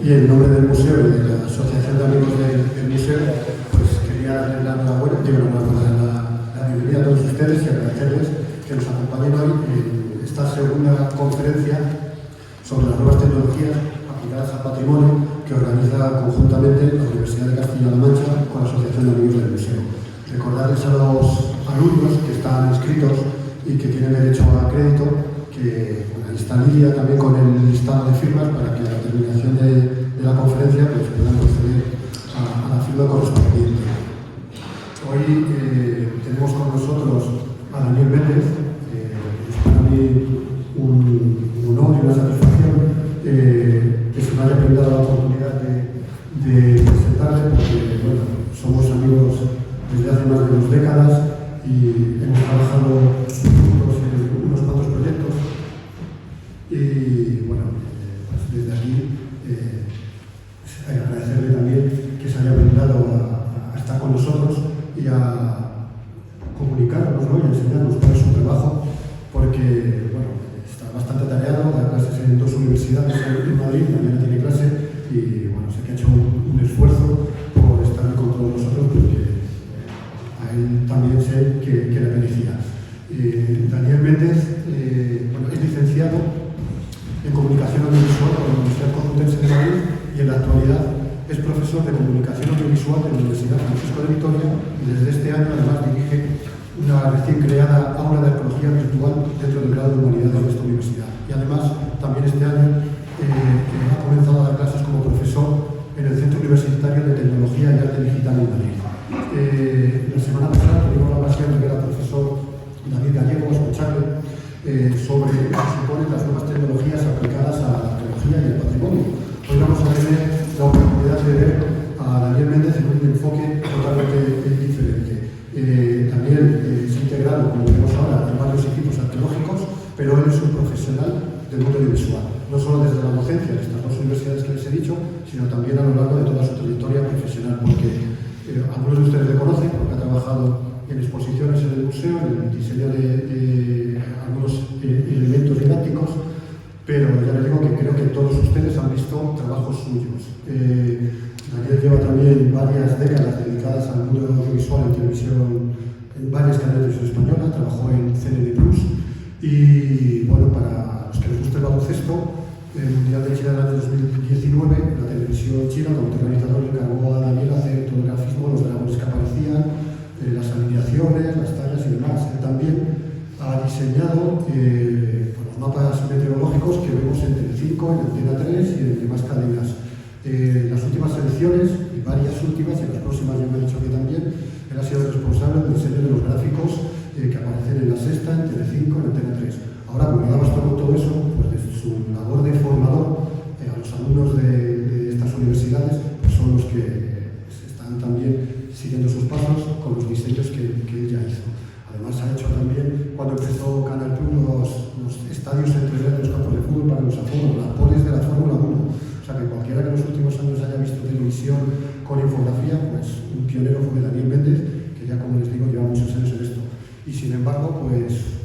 y en nombre del museo y de la Asociación de Amigos del Museo, pues quería darles la enhorabuena, la bienvenida a todos ustedes y agradecerles que nos acompañen hoy en esta segunda conferencia sobre las nuevas tecnologías aplicadas al patrimonio que organiza conjuntamente la Universidad de Castilla-La Mancha con la Asociación de Amigos del Museo. Recordarles a los alumnos que están inscritos y que tienen derecho a crédito que ahí está Lidia también con el listado de firmas para que a la terminación de la conferencia pues, puedan proceder a la firma correspondiente. Hoy tenemos con nosotros a Daniel Méndez, es para mí un honor y una satisfacción que se me haya brindado la oportunidad de presentarle, porque bueno, somos amigos desde hace más de 2 décadas y hemos trabajado juntos en unos cuantos proyectos y bueno, pues desde aquí agradecerle también que se haya brindado a estar con nosotros y a comunicarnos, ¿no? Y a enseñarnos cuál es su trabajo, porque bueno, está bastante atareado, da clases en 2 universidades en Madrid, mañana tiene clase y bueno, sé que ha hecho un esfuerzo por estar con todos nosotros porque a él también sé que le merecía. Daniel Méndez bueno, es licenciado en Comunicación Audiovisual por la Universidad Complutense de Madrid y en la actualidad es profesor de Comunicación Audiovisual de la Universidad Francisco de Vitoria y desde este año además dirige una recién creada aula de arqueología virtual dentro del grado de Humanidades de esta universidad. Y además también este año ha comenzado a dar clases como profesor en el Centro Universitario de Tecnología y Arte Digital en Madrid. La semana pasada tuvimos la ocasión de ver al profesor David Gallego escucharle sobre lo que suponen las nuevas tecnologías aplicadas a la arqueología y al patrimonio. Hoy vamos a tener la oportunidad de ver a Daniel Méndez en un enfoque totalmente diferente. Daniel se ha integrado, como vemos ahora, en varios equipos arqueológicos, pero él es un profesional del mundo audiovisual, no solo desde la docencia de estas 2 universidades que les he dicho, sino también a lo largo de toda su trayectoria profesional, porque algunos de ustedes le conocen porque ha trabajado en exposiciones en el museo, en el diseño de algunos elementos didácticos, pero ya les digo que creo que todos ustedes han visto trabajos suyos. Daniel lleva también varias décadas dedicadas al mundo audiovisual en televisión, en varias cadenas de televisión española, trabajó en CND Plus y bueno, para los que les guste el baloncesto, el Mundial de China del año 2019, la televisión china, como organizador, le encargó a Daniel hacer todo el grafismo, los dragones que aparecían, las alineaciones, las tallas y demás. Él también ha diseñado los mapas meteorológicos que vemos en Telecinco, en Antena 3 y en demás cadenas. Las últimas elecciones, y varias últimas, y las próximas ya me ha dicho que también, él ha sido el responsable del diseño de los gráficos que aparecen en La Sexta, en Telecinco, en Antena 3. Ahora, como ya bastante todo eso, pues desde su labor de formador a los alumnos de estas universidades, pues son los que están también siguiendo sus pasos con los diseños que él ya hizo. Además ha hecho también, cuando empezó Canal Plus, los estadios en 3D de los campos de fútbol para los aforos, las poles de la Fórmula 1. O sea que cualquiera que en los últimos años haya visto televisión con infografía, pues un pionero fue Daniel Méndez, que ya como les digo lleva muchos años en esto. Y sin embargo, pues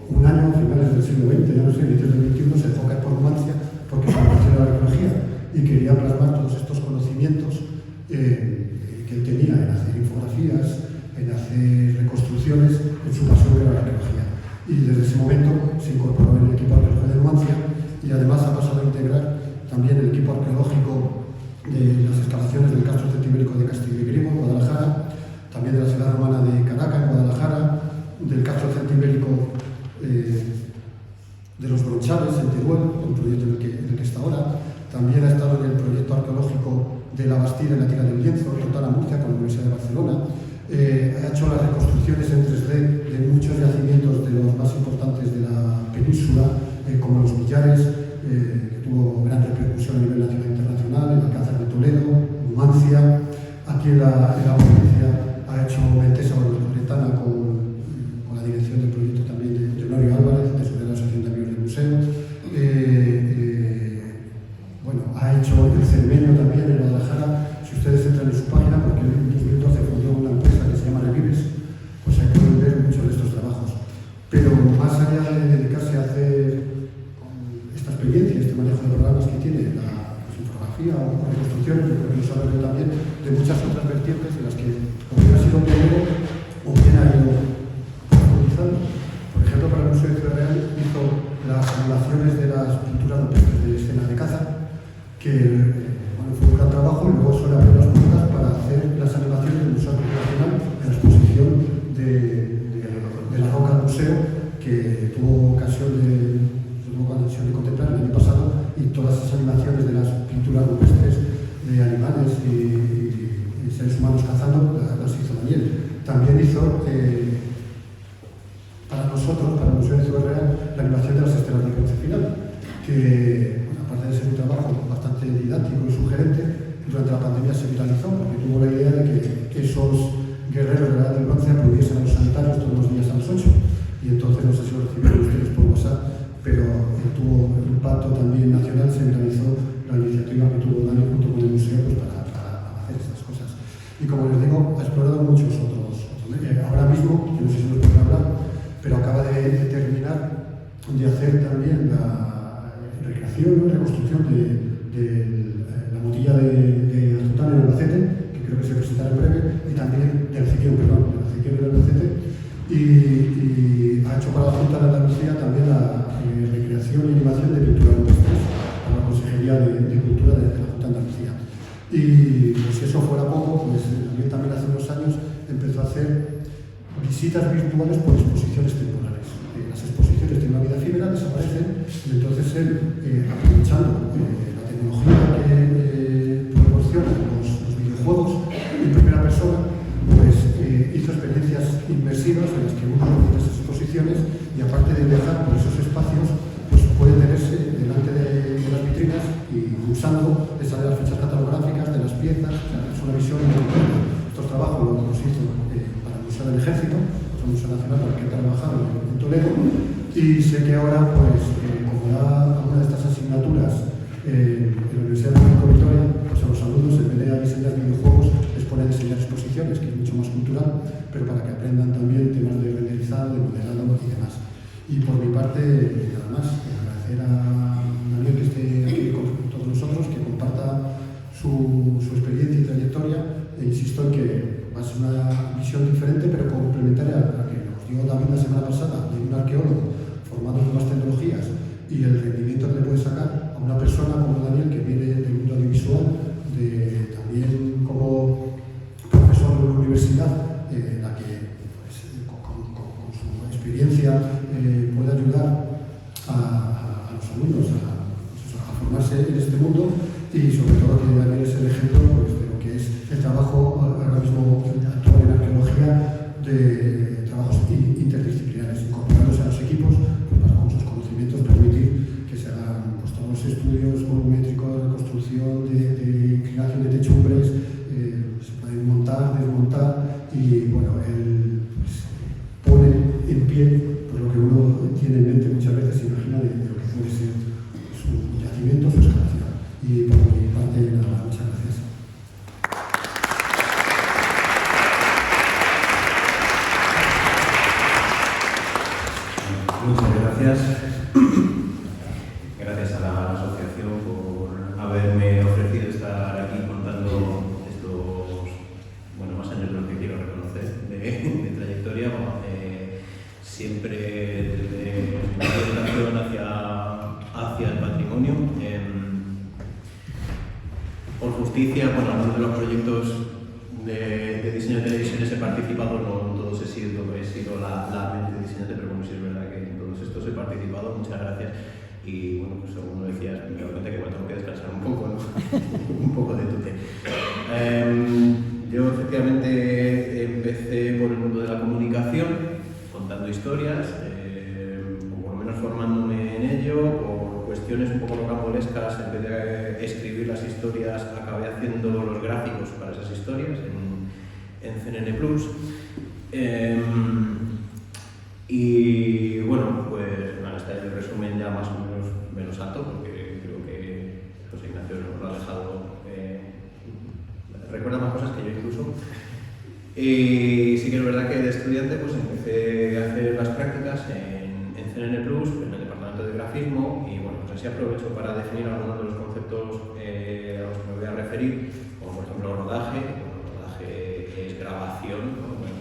un año a finales del siglo XX, ya no sé, inicios del XXI, se enfoca por Numancia porque se apasiona la arqueología y quería plasmar todos estos conocimientos que él tenía en hacer infografías, en hacer reconstrucciones, en su pasión de la arqueología. Y desde ese momento se incorporó en el equipo arqueológico de Numancia y además ha pasado a integrar también el equipo arqueológico de las excavaciones del Castro Celtibérico de Castillegrimo, en Guadalajara, también de la ciudad romana de Caraca, en Guadalajara, del Castro Celtibérico de los Bronchales, en Teruel, un proyecto en el que está ahora. También ha estado en el proyecto arqueológico de la Bastida en la Tira del Lienzo, total a Murcia, con la Universidad de Barcelona. Ha hecho las reconstrucciones en 3D de muchos yacimientos de los más importantes de la península, como los Millares, que tuvo gran repercusión a nivel nacional e internacional, el Alcázar de Toledo, Numancia. Aquí en la provincia ha hecho Mentesa Loretana con la dirección del proyecto también de Honorio Álvarez, de la Asociación de Amigos del Museo. Bueno, ha hecho el Cermeño también en Guadalajara. Si ustedes entran en su página, porque en 2012 fundó una empresa que se llama Revives, pues ahí pueden ver muchos de estos trabajos. Pero más allá de dedicarse a hacer esta experiencia, este manejo de programas que tiene, la fotografía o reconstrucciones, yo creo que nos ha hablado también de muchas otras vertientes en las que hubiera sido pionero o bien ha ido profundizando. Por ejemplo, para el Museo de Ciudad Real hizo las simulaciones de las pinturas rupestres de escena de caza, que fue un gran trabajo, y luego suele abrir las puertas para hacer las animaciones del Museo Nacional en la exposición de la roca del museo, que tuvo ocasión de contemplar el año pasado, y todas esas animaciones de las pinturas rupestres de animales y seres humanos cazando las hizo Daniel. También hizo para nosotros, para el Museo de Ciudad Real, la animación de las estelas del bronce final, que aparte de ser un trabajo bastante didáctico y sugerente, durante la pandemia se viralizó porque tuvo la idea de que esos guerreros de la edad del bronce acudiesen a los sanitarios todos los días a las 8. Y entonces, no sé si lo recibieron ustedes por WhatsApp, pero tuvo un impacto también nacional, se viralizó la iniciativa que tuvo Dani junto con el museo para hacer estas cosas. Y como les digo, ha explorado muchos otros ahora mismo, que no sé si nos pueden hablar, pero acaba de terminar de hacer también la recreación, reconstrucción de la botella de azután en Albacete, que creo que se presentará en breve, y también del Ciqueo, del Ciqueo de Albacete, y ha hecho para la Junta de Andalucía también la recreación y animación de pintura rupestres para la Consejería de Cultura de la Junta de Andalucía. Y pues, si eso fuera poco, pues también hace unos años empezó a hacer visitas virtuales por exposiciones temporales. Las exposiciones tienen una vida efímera, desaparecen, y entonces él, aprovechando la tecnología que proporcionan los videojuegos en primera persona, pues hizo experiencias inmersivas en las que uno ve esas exposiciones y aparte de viajar por esos espacios, pues puede tenerse delante de las vitrinas y usando le salen las fichas catalográficas de las piezas. O sea, es una visión muy buena. Estos trabajos los hizo para el Museo del Ejército, otro museo nacional para el que he trabajado en Toledo, y sé que ahora, pues, como da alguna de estas asignaturas en la Universidad de Vitoria, pues a los alumnos, en vez de diseñar videojuegos, les pone a diseñar exposiciones, que es mucho más cultural, pero para que aprendan también temas de renderizado, de modelado y demás. Y por mi parte, nada más, agradecer a Daniel que esté aquí con todos nosotros, que comparta su experiencia y trayectoria, e insisto en que va a ser una visión diferente, pero complementaria a la que nos dio David la semana pasada, de un arqueólogo formado en nuevas tecnologías, y el rendimiento que le puede sacar a una persona como Daniel, que viene del mundo audiovisual, también como profesor de una universidad, en la que pues, con su experiencia puede ayudar a los alumnos a formarse en este mundo, y sobre todo que Daniel es el ejemplo pues, de lo que es el trabajo ahora mismo actual en arqueología, de trabajos interdisciplinares, incorporándose a los equipos pues, para con sus conocimientos permitir que se hagan pues, todos los estudios volumétricos de construcción, de inclinación de techumbres, se pueden montar, desmontar, y bueno, él pues, pone en pie pues, lo que uno tiene en mente muchas veces, se imagina de lo que puede ser su yacimiento, su excavación. Y por mi parte, nada más, muchas gracias. Muchas gracias. Gracias a la asociación por haberme ofrecido estar aquí contando estos más años de lo que quiero reconocer de trayectoria. Siempre desde mi orientación hacia el patrimonio. Por justicia, algunos de los proyectos de diseño de televisiones he participado, no en todos he sido la mente de diseñante, pero bueno, sí es verdad que en todos estos he participado. Muchas gracias. Y bueno, pues según lo decías, me doy cuenta que me tengo que descansar un poco, ¿no? Un poco de tute. Yo efectivamente empecé por el mundo de la comunicación, contando historias, o por lo menos formándome en ello, por cuestiones un poco rocambolescas. En vez de escribir las historias, acabé haciendo los gráficos para esas historias en CNN Plus. Y bueno, pues nada, este es el resumen ya más o menos alto, porque creo que José Ignacio nos lo ha dejado, recuerda más cosas que yo incluso. Y sí que es verdad que de estudiante pues empecé a hacer las prácticas en CNN Plus, en el departamento de grafismo, y bueno, pues así aprovecho para definir algunos de los conceptos a los referir, como por ejemplo rodaje. Bueno, rodaje es grabación, ¿no? Bueno,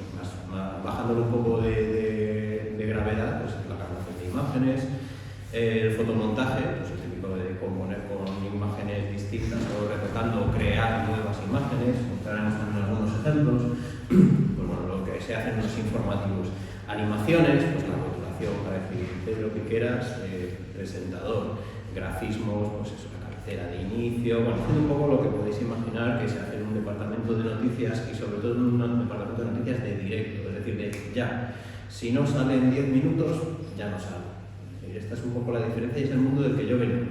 bajándole un poco de gravedad, pues la captación de imágenes, el fotomontaje, pues el típico de componer con imágenes distintas o retocando o crear nuevas imágenes, mostraremos también algunos ejemplos, pues bueno, lo que se hace en los informativos. Animaciones, pues la rotulación para decir lo que quieras, presentador, grafismos, pues eso, la cabecera de inicio, bueno, un poco lo que podéis imaginar que se hace en un departamento de noticias y sobre todo en un departamento de noticias de directo, es decir, de ya. Si no sale en 10 minutos, ya no sale. Esta es un poco la diferencia y es el mundo del que yo vengo,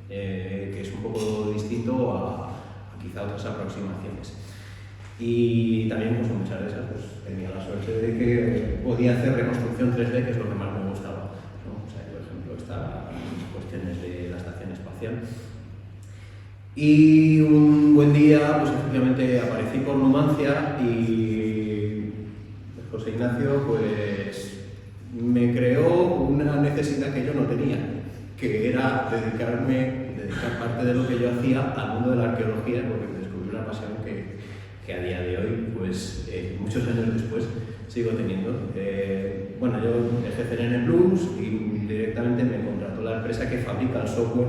que es un poco distinto a quizá otras aproximaciones. Y también pues, muchas de esas pues, tenía la suerte de que podía hacer reconstrucción 3D, que es lo que más me gustaba, ¿no? O sea, por ejemplo, estas cuestiones de la estación espacial. Y un buen día, pues efectivamente aparecí por Numancia y José Ignacio pues me creó una necesidad que yo no tenía, que era dedicar parte de lo que yo hacía al mundo de la arqueología, porque me descubrí una pasión que a día de hoy, pues muchos años después, sigo teniendo. Bueno, yo dejé CNN Plus y directamente me contrató la empresa que fabrica el software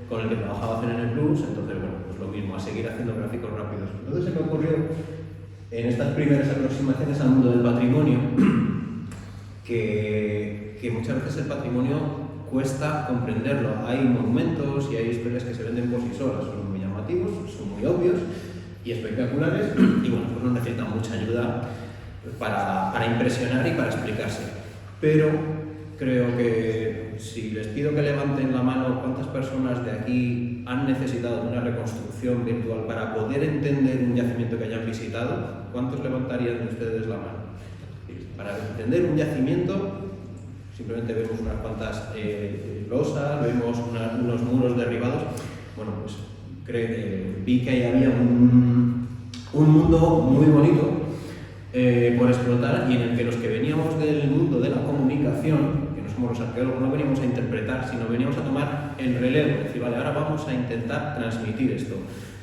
con el que trabajaba CNN Plus, entonces bueno, pues lo mismo, a seguir haciendo gráficos rápidos. Entonces se me ocurrió, en estas primeras aproximaciones al mundo del patrimonio, que muchas veces el patrimonio cuesta comprenderlo. Hay monumentos y hay historias que se venden por sí solas, son muy llamativos, son muy obvios y espectaculares, y bueno, pues no necesitan mucha ayuda para impresionar y para explicarse. Pero creo que si les pido que levanten la mano cuántas personas de aquí han necesitado de una reconstrucción virtual para poder entender un yacimiento que hayan visitado, ¿cuántos levantarían de ustedes la mano? Para entender un yacimiento simplemente vemos unas cuantas losas, vemos unos muros derribados. Bueno, pues vi que ahí había un mundo muy bonito por explotar y en el que los que veníamos del mundo de la comunicación, que no somos los arqueólogos, no veníamos a interpretar, sino veníamos a tomar el relevo, decir, vale, ahora vamos a intentar transmitir esto.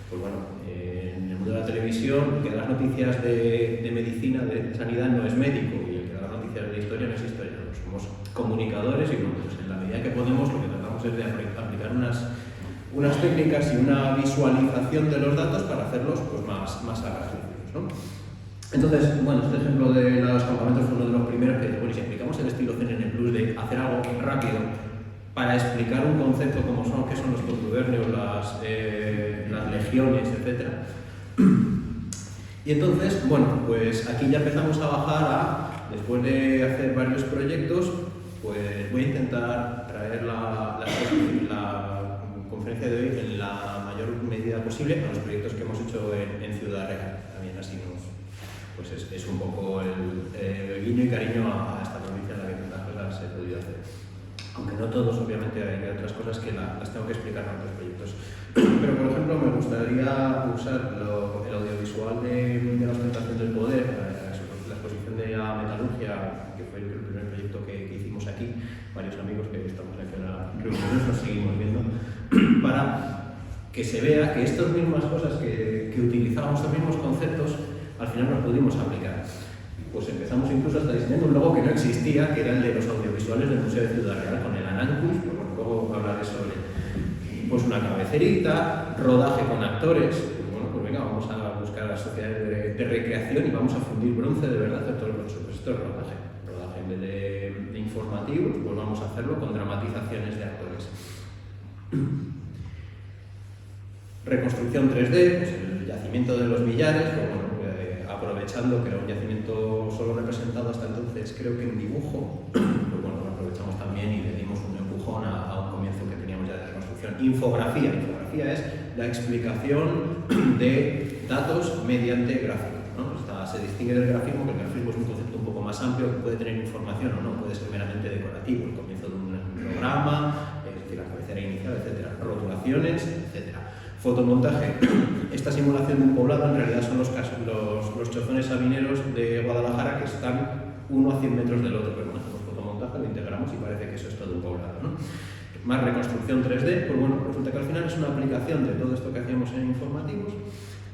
Pues bueno, en el mundo de la televisión, que das noticias de medicina, de sanidad, no es médico, y el que da noticias de historia no es historiador, somos comunicadores y bueno, pues en la medida que podemos lo que tratamos es de aplicar unas técnicas y una visualización de los datos para hacerlos pues, más atractivos, ¿no? Entonces, bueno, este ejemplo de los campamentos fue uno de los primeros que, bueno, si aplicamos el estilo CNN Plus de hacer algo rápido para explicar un concepto como qué son los contubernios, las legiones, etc. Y entonces, bueno, pues aquí ya empezamos a bajar después de hacer varios proyectos, pues voy a intentar traer la conferencia de hoy en la mayor medida posible a los proyectos que hemos hecho en Ciudad Real. También así pues es un poco el guiño y cariño a esta provincia en la que tantas cosas he podido hacer. Aunque no todos, obviamente, hay otras cosas que las tengo que explicar en otros proyectos. Pero, por ejemplo, me gustaría usar el audiovisual de la ostentación del poder, la exposición de la metalurgia, que fue el primer proyecto que hicimos aquí, varios amigos que estamos aquí en la reunión, nos seguimos viendo, para que se vea que estas mismas cosas que utilizábamos, estos mismos conceptos, al final los pudimos aplicar. Pues empezamos incluso hasta diseñando un logo que no existía, que era el de los audiovisuales del Museo de Ciudad Real, con el Anancus, pues bueno, luego hablaré sobre pues una cabecería, rodaje con actores, pues bueno, pues venga, vamos a buscar las sociedades de recreación y vamos a fundir bronce de verdad, hacer todo el proceso. Pues esto es rodaje en vez de informativos, pues vamos a hacerlo con dramatizaciones de actores. Reconstrucción 3D, pues el yacimiento de los Villares, pues bueno, aprovechando que era un yacimiento solo representado hasta entonces, creo que en dibujo, pues bueno, lo aprovechamos también y le dimos un empujón a un comienzo que teníamos ya de reconstrucción. Infografía es la explicación de datos mediante gráficos, ¿no? Se distingue del grafismo, que el grafismo es un concepto un poco más amplio que puede tener información o no, puede ser meramente decorativo, el comienzo de un programa, es decir, la cabecera inicial, etc. Rotulaciones, etc. Fotomontaje. Esta simulación de un poblado en realidad son los chozones sabineros de Guadalajara que están uno a 100 metros del otro, pero bueno, hacemos fotomontaje, lo integramos y parece que eso es todo un poblado, ¿no? más reconstrucción 3D, pues bueno, resulta que al final es una aplicación de todo esto que hacíamos en informativos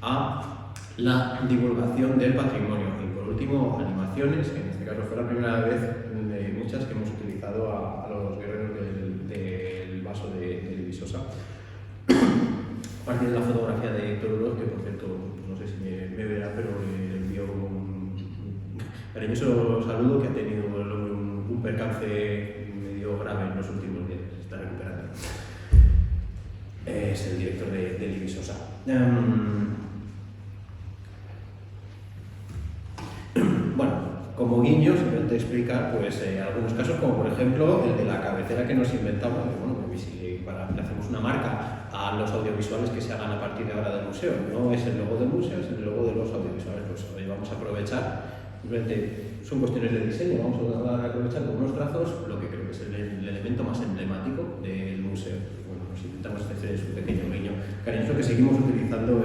a la divulgación del patrimonio. Y por último, animaciones, que en este caso fue la primera vez de muchas que hemos utilizado a los guerreros del vaso de Visosa. A partir de la fotografía de Héctor Oroz, que por cierto, no sé si me verá, pero le envío un cariñoso saludo, que ha tenido un percance medio grave en los últimos días, se está recuperando. Es el director de Visosa. Bueno, como guiño, simplemente explicar pues, algunos casos, como por ejemplo el de la cabecera que nos inventamos. Bueno, si le hacemos una marca a los audiovisuales que se hagan a partir de ahora del museo. No es el logo del museo, es el logo de los audiovisuales. Pues hoy vamos a aprovechar, simplemente son cuestiones de diseño, vamos a aprovechar con unos trazos lo que creo que es el elemento más emblemático del museo. Bueno, nos intentamos hacer un pequeño guiño cariñoso que seguimos utilizando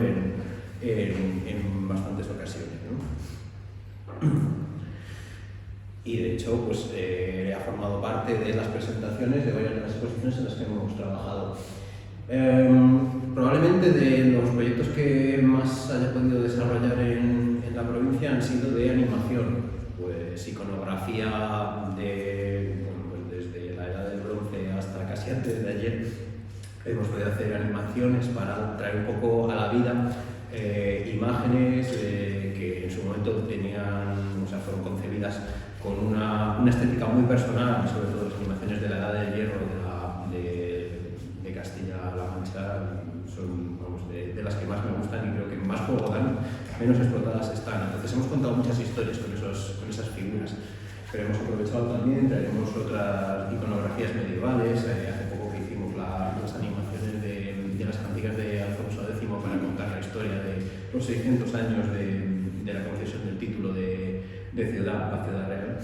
en bastantes ocasiones, ¿no? Y de hecho pues, ha formado parte de las presentaciones de varias de las exposiciones en las que hemos trabajado. Probablemente de los proyectos que más haya podido desarrollar en la provincia han sido de animación, pues iconografía pues desde la edad del bronce hasta casi antes de ayer. Hemos podido hacer animaciones para traer un poco a la vida imágenes que en su momento fueron concebidas con una estética muy personal, sobre todo las animaciones de la Edad del Hierro de Castilla-La Mancha son de las que más me gustan y creo que más juego dan, menos explotadas están. Entonces hemos contado muchas historias con esas figuras, pero hemos aprovechado también, traeremos otras iconografías medievales. Hace poco que hicimos las animaciones de las cantigas de Alfonso X para contar la historia de los 600 años de la concesión del título de ciudad, la Ciudad Real.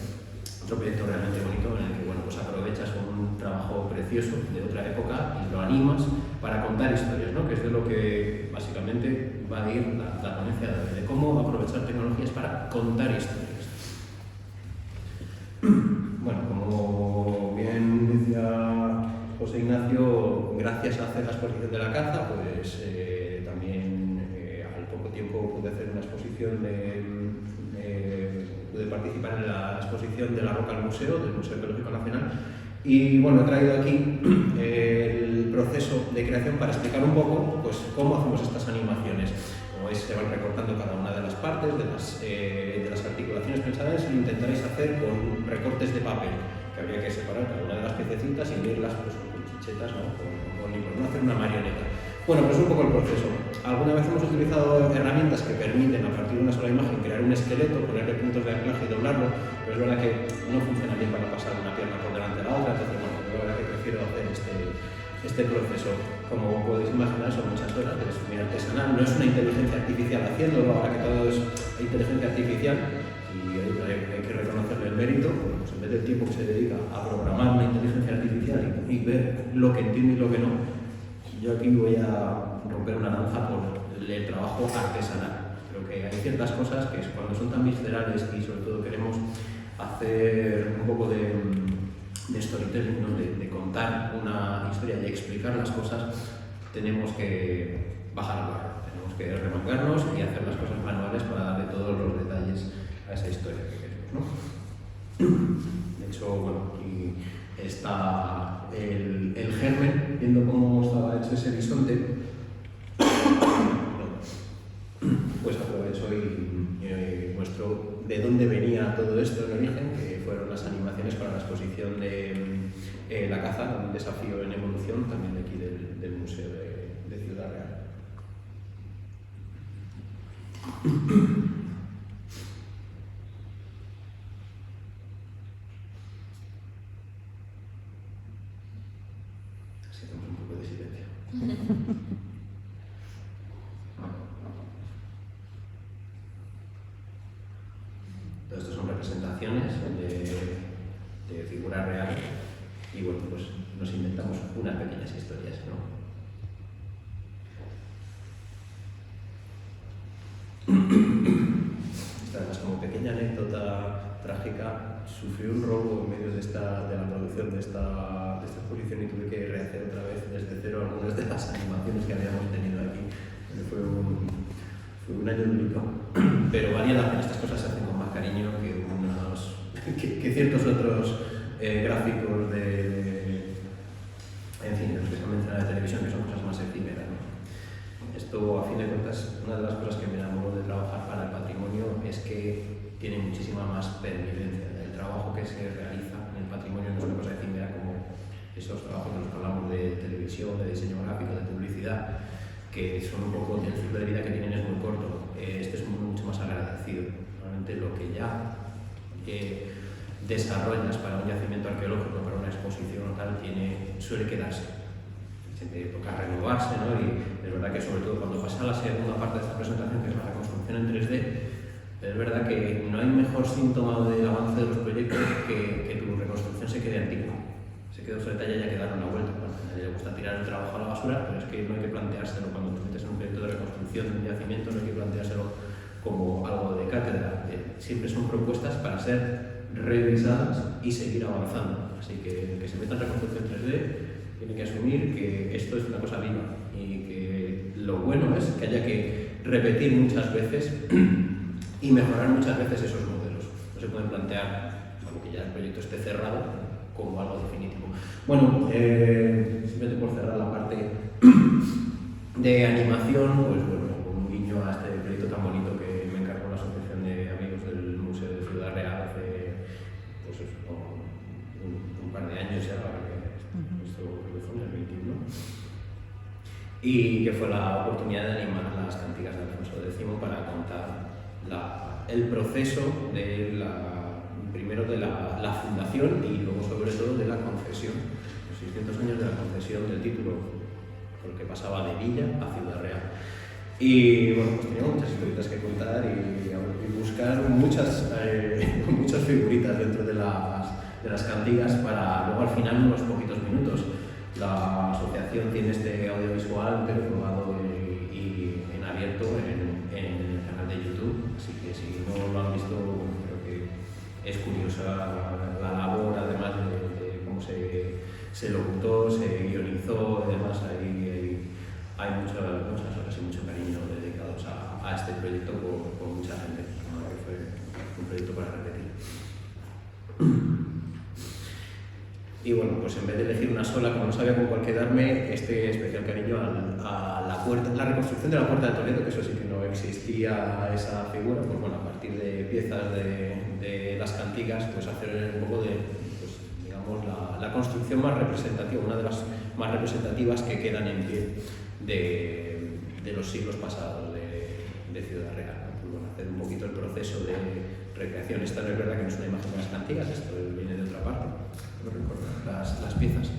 Otro proyecto realmente bonito en el que pues aprovechas un trabajo precioso de otra época y lo animas para contar historias, ¿no? Que es de lo que básicamente va a ir la ponencia de cómo aprovechar tecnologías para contar historias. Bueno, como bien decía José Ignacio, gracias a hacer la exposición de la caza, pues también al poco tiempo pude hacer una exposición pude participar en la exposición de la roca al museo, del Museo Arqueológico Nacional, y bueno, he traído aquí el proceso de creación para explicar un poco pues, cómo hacemos estas animaciones. Como veis, se van recortando cada una de las partes, de las articulaciones pensadas, y lo intentaréis hacer con recortes de papel, que habría que separar cada una de las piececitas y unirlas pues, con cuchichetas, ¿no? con hilos, no hacer una marioneta. Bueno, pues un poco el proceso. Alguna vez hemos utilizado herramientas que permiten, a partir de una sola imagen, crear un esqueleto, ponerle puntos de anclaje y doblarlo, pero es verdad que no funciona bien para pasar una pierna por delante de la otra, entonces bueno, la verdad que prefiero hacer este proceso. Como podéis imaginar, son muchas horas, es muy artesanal, no es una inteligencia artificial haciéndolo, ahora que todo es inteligencia artificial, y hay que reconocerle el mérito, pues en vez del tiempo que se dedica a programar una inteligencia artificial y ver lo que entiende y lo que no, yo aquí voy a romper una lanza por el trabajo artesanal. Creo que hay ciertas cosas que cuando son tan viscerales y sobre todo queremos hacer un poco de storytelling, ¿no? de contar una historia y explicar las cosas, tenemos que bajar la barra, tenemos que remangarnos y hacer las cosas manuales para darle todos los detalles a esa historia que queremos, ¿no? De hecho, bueno, aquí está el germen, viendo cómo estaba hecho ese bisonte, pues aprovecho y muestro de dónde venía todo esto en origen, que fueron las animaciones para la exposición de La caza, un desafío en evolución, también de aquí del Museo de Ciudad Real. Así tenemos un poco de silencio. Todo esto son representaciones de figura real y bueno, pues nos inventamos unas pequeñas historias, ¿no? Además, como pequeña anécdota trágica, sufrí un robo en medio de la producción de esta de esta exposición y tuve que rehacer otra vez desde cero algunas de las animaciones que habíamos tenido aquí. Fue un año único, pero valía la pena. Estas cosas se hacen con más cariño que ciertos otros gráficos en fin, los que se han mencionado de televisión, que son cosas más efímeras, ¿no? Esto, a fin de cuentas, una de las cosas que me enamoró de trabajar para el patrimonio es que tiene muchísima más pervivencia. El trabajo que se realiza en el patrimonio no es una cosa efímera como esos trabajos en los que hablamos de televisión, de diseño gráfico, de publicidad, que son un poco, el ciclo de vida que tienen es muy corto. Este es mucho más agradecido. Realmente lo que ya desarrollas para un yacimiento arqueológico, para una exposición o tal, suele quedarse. Siempre toca renovarse, ¿no? Y es verdad que sobre todo cuando pasa la segunda parte de esta presentación, que es la reconstrucción en 3D, es verdad que no hay mejor síntoma del avance de los proyectos que tu reconstrucción se quede antigua. Se quede obsoleta y haya que dar una vuelta. Bueno, a nadie le gusta tirar el trabajo a la basura, pero es que no hay que planteárselo cuando te metes en un proyecto de reconstrucción de un yacimiento, no hay que planteárselo como algo de cátedra. Siempre son propuestas para ser revisadas y seguir avanzando. Así que el que se meta en reconstrucción 3D tiene que asumir que esto es una cosa viva y que lo bueno es que haya que repetir muchas veces y mejorar muchas veces esos modelos. No se pueden plantear, aunque ya el proyecto esté cerrado, como algo definitivo. Bueno, simplemente por cerrar la parte de animación, pues bueno, un guiño a este proyecto tan bonito que me encargó la Asociación de Amigos del Museo de Ciudad Real hace pues un par de años ya, esto creo que fue en el 21, y que fue la oportunidad de animar las cantigas de Alfonso X para contar el proceso de primero de la fundación y luego sobre todo de la concesión, los 600 años de la concesión del título, porque pasaba de Villa a Ciudad Real. Y bueno, pues teníamos muchas historietas que contar y buscar muchas figuritas dentro de las cantigas para luego al final unos poquitos minutos. La asociación tiene este audiovisual pero grabado y en abierto en el canal de YouTube, así que si no lo han visto, creo que es curiosa la labor, además de cómo se locutó, se guionizó, además hay muchas horas y mucho cariño dedicados a este proyecto por mucha gente, ¿no? Que fue un proyecto para repetir. Y bueno, pues en vez de elegir una sola, como no sabía con cuál quedarme, este especial cariño a la reconstrucción de la Puerta de Toledo, que eso sí que no existía esa figura, pues bueno, a partir de piezas de las cantigas, pues hacer un poco de, pues, digamos, la construcción más representativa, una de las más representativas que quedan en pie de los siglos pasados de Ciudad Real, ¿no? Pues bueno, hacer un poquito el proceso de recreación. Esta no es verdad que no es una imagen de las cantigas, esto viene de otra parte, no recuerdo las piezas,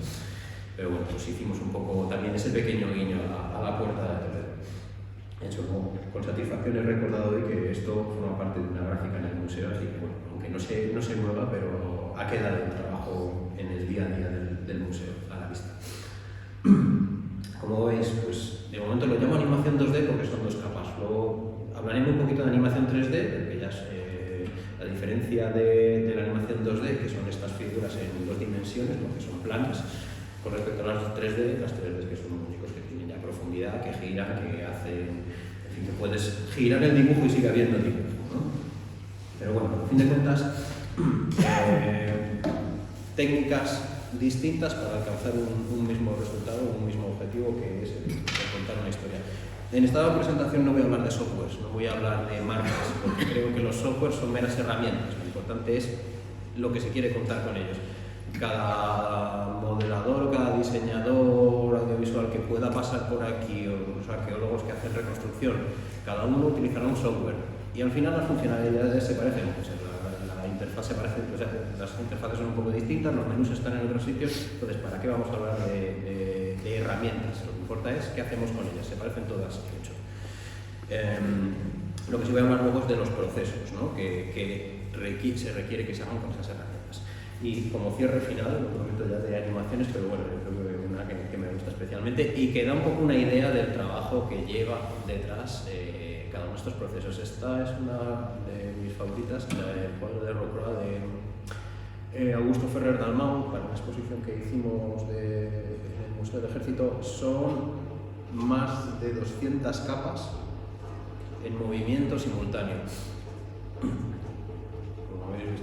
pero bueno, pues hicimos un poco también ese pequeño guiño a la Puerta de Toledo. De hecho, con satisfacción he recordado hoy que esto forma parte de una gráfica en el museo, así que bueno, aunque no se mueva, pero ha quedado el trabajo en el día a día del museo a la vista. Como veis, pues de momento lo llamo animación 2D porque son dos capas. Luego hablaré un poquito de animación 3D, porque ya es la diferencia de la animación 2D, que son estas figuras en dos dimensiones, ¿no? Que son planas, con respecto a las 3D, que son muñecos que tienen ya profundidad, que giran, que hacen, en fin, que puedes girar el dibujo y sigue habiendo dibujo, ¿no? Pero bueno, a fin de cuentas, técnicas distintas para alcanzar un mismo resultado, un mismo objetivo, que es el contar una historia. En esta presentación no voy a hablar de softwares, no voy a hablar de marcas, porque creo que los softwares son meras herramientas. Lo importante es lo que se quiere contar con ellos. Cada modelador, cada diseñador audiovisual que pueda pasar por aquí, o los arqueólogos que hacen reconstrucción, cada uno utilizará un software. Y al final las funcionalidades se parecen mucho. La interfaz se parece, o sea, las interfaces son un poco distintas, los menús están en otros sitios, entonces ¿para qué vamos a hablar de herramientas? Lo que importa es qué hacemos con ellas, se parecen todas mucho. Lo que sí voy a hablar luego es de los procesos, ¿no? que se requiere que se hagan con esas herramientas. Y como cierre final, un momento ya de animaciones, pero bueno, yo creo que una que me gusta especialmente y que da un poco una idea del trabajo que lleva detrás cada uno de estos procesos. Esta es una de mis favoritas, el cuadro de Rocroi Augusto Ferrer Dalmau, para una exposición que hicimos en el Museo del Ejército, son más de 200 capas en movimiento simultáneo. Como habéis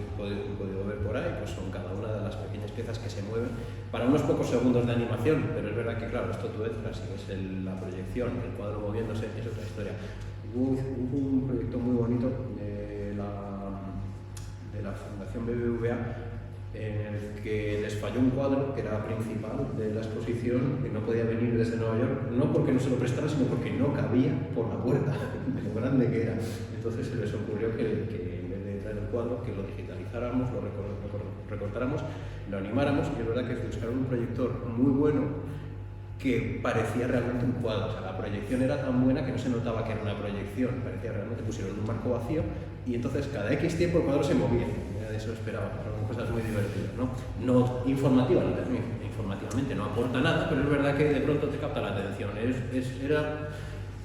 podido ver por ahí, pues son cada una de las pequeñas piezas que se mueven para unos pocos segundos de animación, pero es verdad que, claro, esto tú entras y ves la proyección, el cuadro moviéndose, es otra historia. Hubo un proyecto muy bonito de la Fundación BBVA en el que les falló un cuadro que era principal de la exposición, que no podía venir desde Nueva York, no porque no se lo prestara, sino porque no cabía por la puerta, de lo grande que era. Entonces se les ocurrió que en vez de traer el cuadro, que lo digitalizáramos, lo recortáramos, lo animáramos, y es verdad que buscaron un proyector muy bueno que parecía realmente un cuadro. O sea, la proyección era tan buena que no se notaba que era una proyección, parecía realmente, pusieron un marco vacío y entonces cada X tiempo el cuadro se movía. De eso esperaba, fueron cosas muy divertidas, ¿no? No informativamente no aporta nada, pero es verdad que de pronto te capta la atención. Era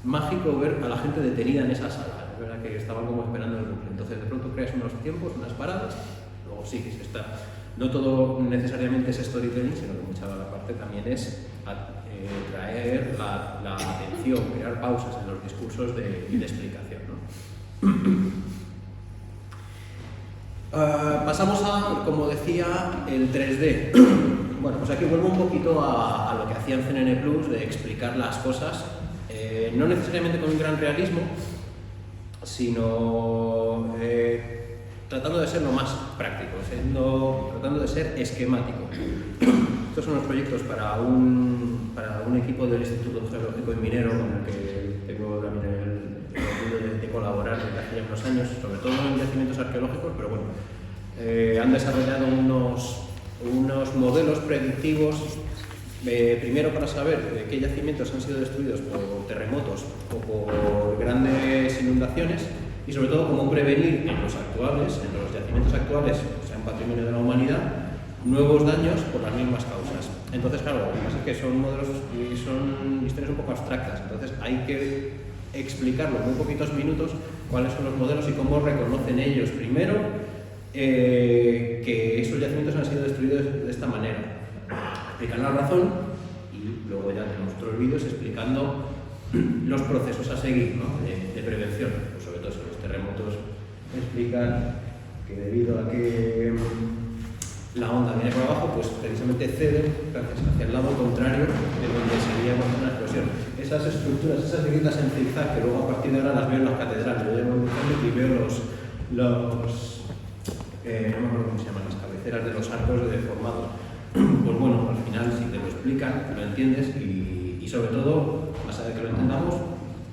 mágico ver a la gente detenida en esa sala, es verdad que estaban como esperando el bucle. Entonces de pronto creas unos tiempos, unas paradas, luego sigues. No todo necesariamente es storytelling, sino que mucha parte también es traer la atención, crear pausas en los discursos de explicación, ¿no? Pasamos a, como decía, el 3D. Bueno, pues aquí vuelvo un poquito a lo que hacía en CNN Plus, de explicar las cosas, no necesariamente con un gran realismo, sino tratando de ser lo más práctico, tratando de ser esquemático. Estos son los proyectos para un equipo del Instituto Geológico y Minero con el que tengo también el orgullo de colaborar desde hace ya unos años, sobre todo en yacimientos arqueológicos, pero bueno, han desarrollado unos modelos predictivos, primero para saber qué yacimientos han sido destruidos por terremotos o por grandes inundaciones, y sobre todo cómo prevenir en los yacimientos actuales, o sea, en patrimonio de la humanidad, nuevos daños por las mismas causas. Entonces, claro, lo que pasa es que son modelos y son historias un poco abstractas, entonces hay que explicarlo en muy poquitos minutos cuáles son los modelos y cómo reconocen ellos primero que esos yacimientos han sido destruidos de esta manera. Explican la razón y luego ya tenemos otros vídeos explicando los procesos a seguir, ¿no? de prevención. Pues sobre todo sobre los terremotos explican que debido a que la onda viene por abajo, pues precisamente cede hacia el lado contrario de donde sería una explosión. Esas estructuras, esas grietas en zigzag, que luego a partir de ahora las veo en las catedrales, yo llevo buscando y veo no me acuerdo cómo se llaman, las cabeceras de los arcos deformados. Pues bueno, al final si te lo explican, lo entiendes y sobre todo, más allá de que lo entendamos,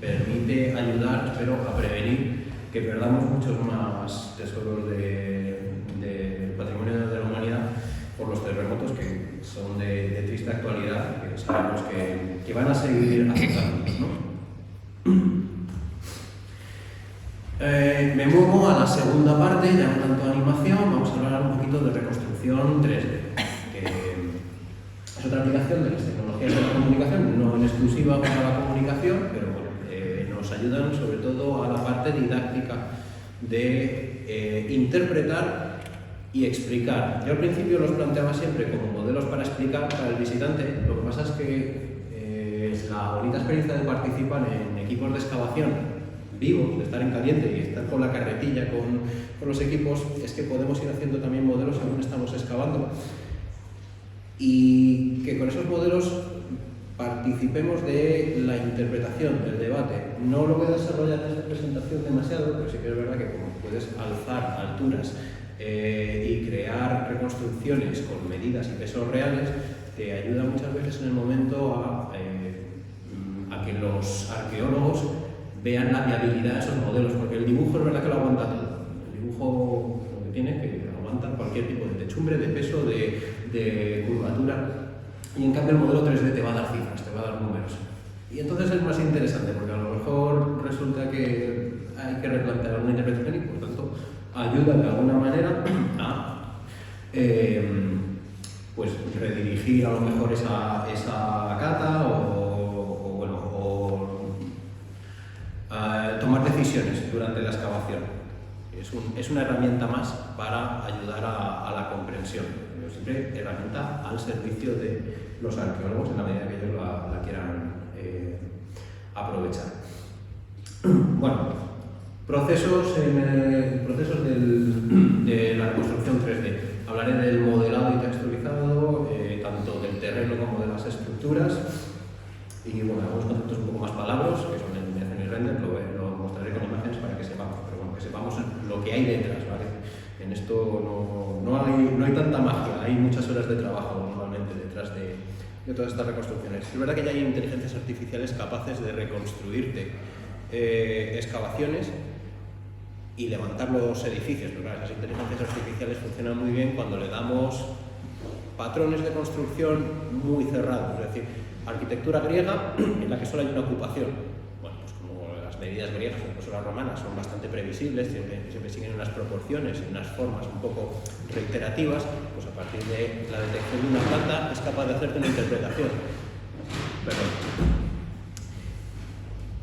permite ayudar, espero, a prevenir que perdamos muchos más tesoros del patrimonio de la humanidad por los terremotos que son de triste actualidad, que sabemos que van a seguir afectándonos, ¿no? Me muevo a la segunda parte, ya no tanto animación, vamos a hablar un poquito de reconstrucción 3D, que es otra aplicación de las tecnologías de la comunicación, no en exclusiva para la comunicación, pero bueno, nos ayudan sobre todo a la parte didáctica de interpretar y explicar. Yo al principio los planteaba siempre como modelos para explicar para el visitante, lo que pasa es que la bonita experiencia de participar en equipos de excavación vivos, de estar en caliente y estar con la carretilla, con los equipos, es que podemos ir haciendo también modelos según estamos excavando y que con esos modelos participemos de la interpretación, del debate. No lo voy a desarrollar en esta presentación demasiado, pero sí que es verdad que como puedes alzar alturas y crear reconstrucciones con medidas y pesos reales, te ayuda muchas veces en el momento a que los arqueólogos vean la viabilidad de esos modelos, porque el dibujo es verdad que lo aguanta todo. El dibujo lo que tiene es que aguanta cualquier tipo de techumbre, de peso, de curvatura, y en cambio el modelo 3D te va a dar cifras, te va a dar números. Y entonces es más interesante, porque a lo mejor resulta que hay que replantear una interpretación y por tanto ayuda de alguna manera a pues redirigir a lo mejor esa cata o tomar decisiones durante la excavación. es una herramienta más para ayudar a la comprensión. Pero siempre herramienta al servicio de los arqueólogos en la medida que ellos la quieran aprovechar. Bueno, procesos de la reconstrucción 3D. Hablaré del modelado y texturizado, tanto del terreno como de las estructuras. Y bueno, algunos conceptos un poco más palabras, que son eliminación y render, lo mostraré con imágenes para que sepamos, pero bueno, que sepamos lo que hay detrás, ¿vale? En esto no hay tanta magia, hay muchas horas de trabajo normalmente detrás de todas estas reconstrucciones. Es verdad que ya hay inteligencias artificiales capaces de reconstruirte excavaciones y levantar los edificios, pero claro, esas inteligencias artificiales funcionan muy bien cuando le damos patrones de construcción muy cerrados, es decir, arquitectura griega en la que solo hay una ocupación. Bueno, pues como las medidas griegas o incluso las romanas son bastante previsibles, siempre siguen unas proporciones y unas formas un poco reiterativas, pues a partir de la detección de una planta es capaz de hacerte una interpretación.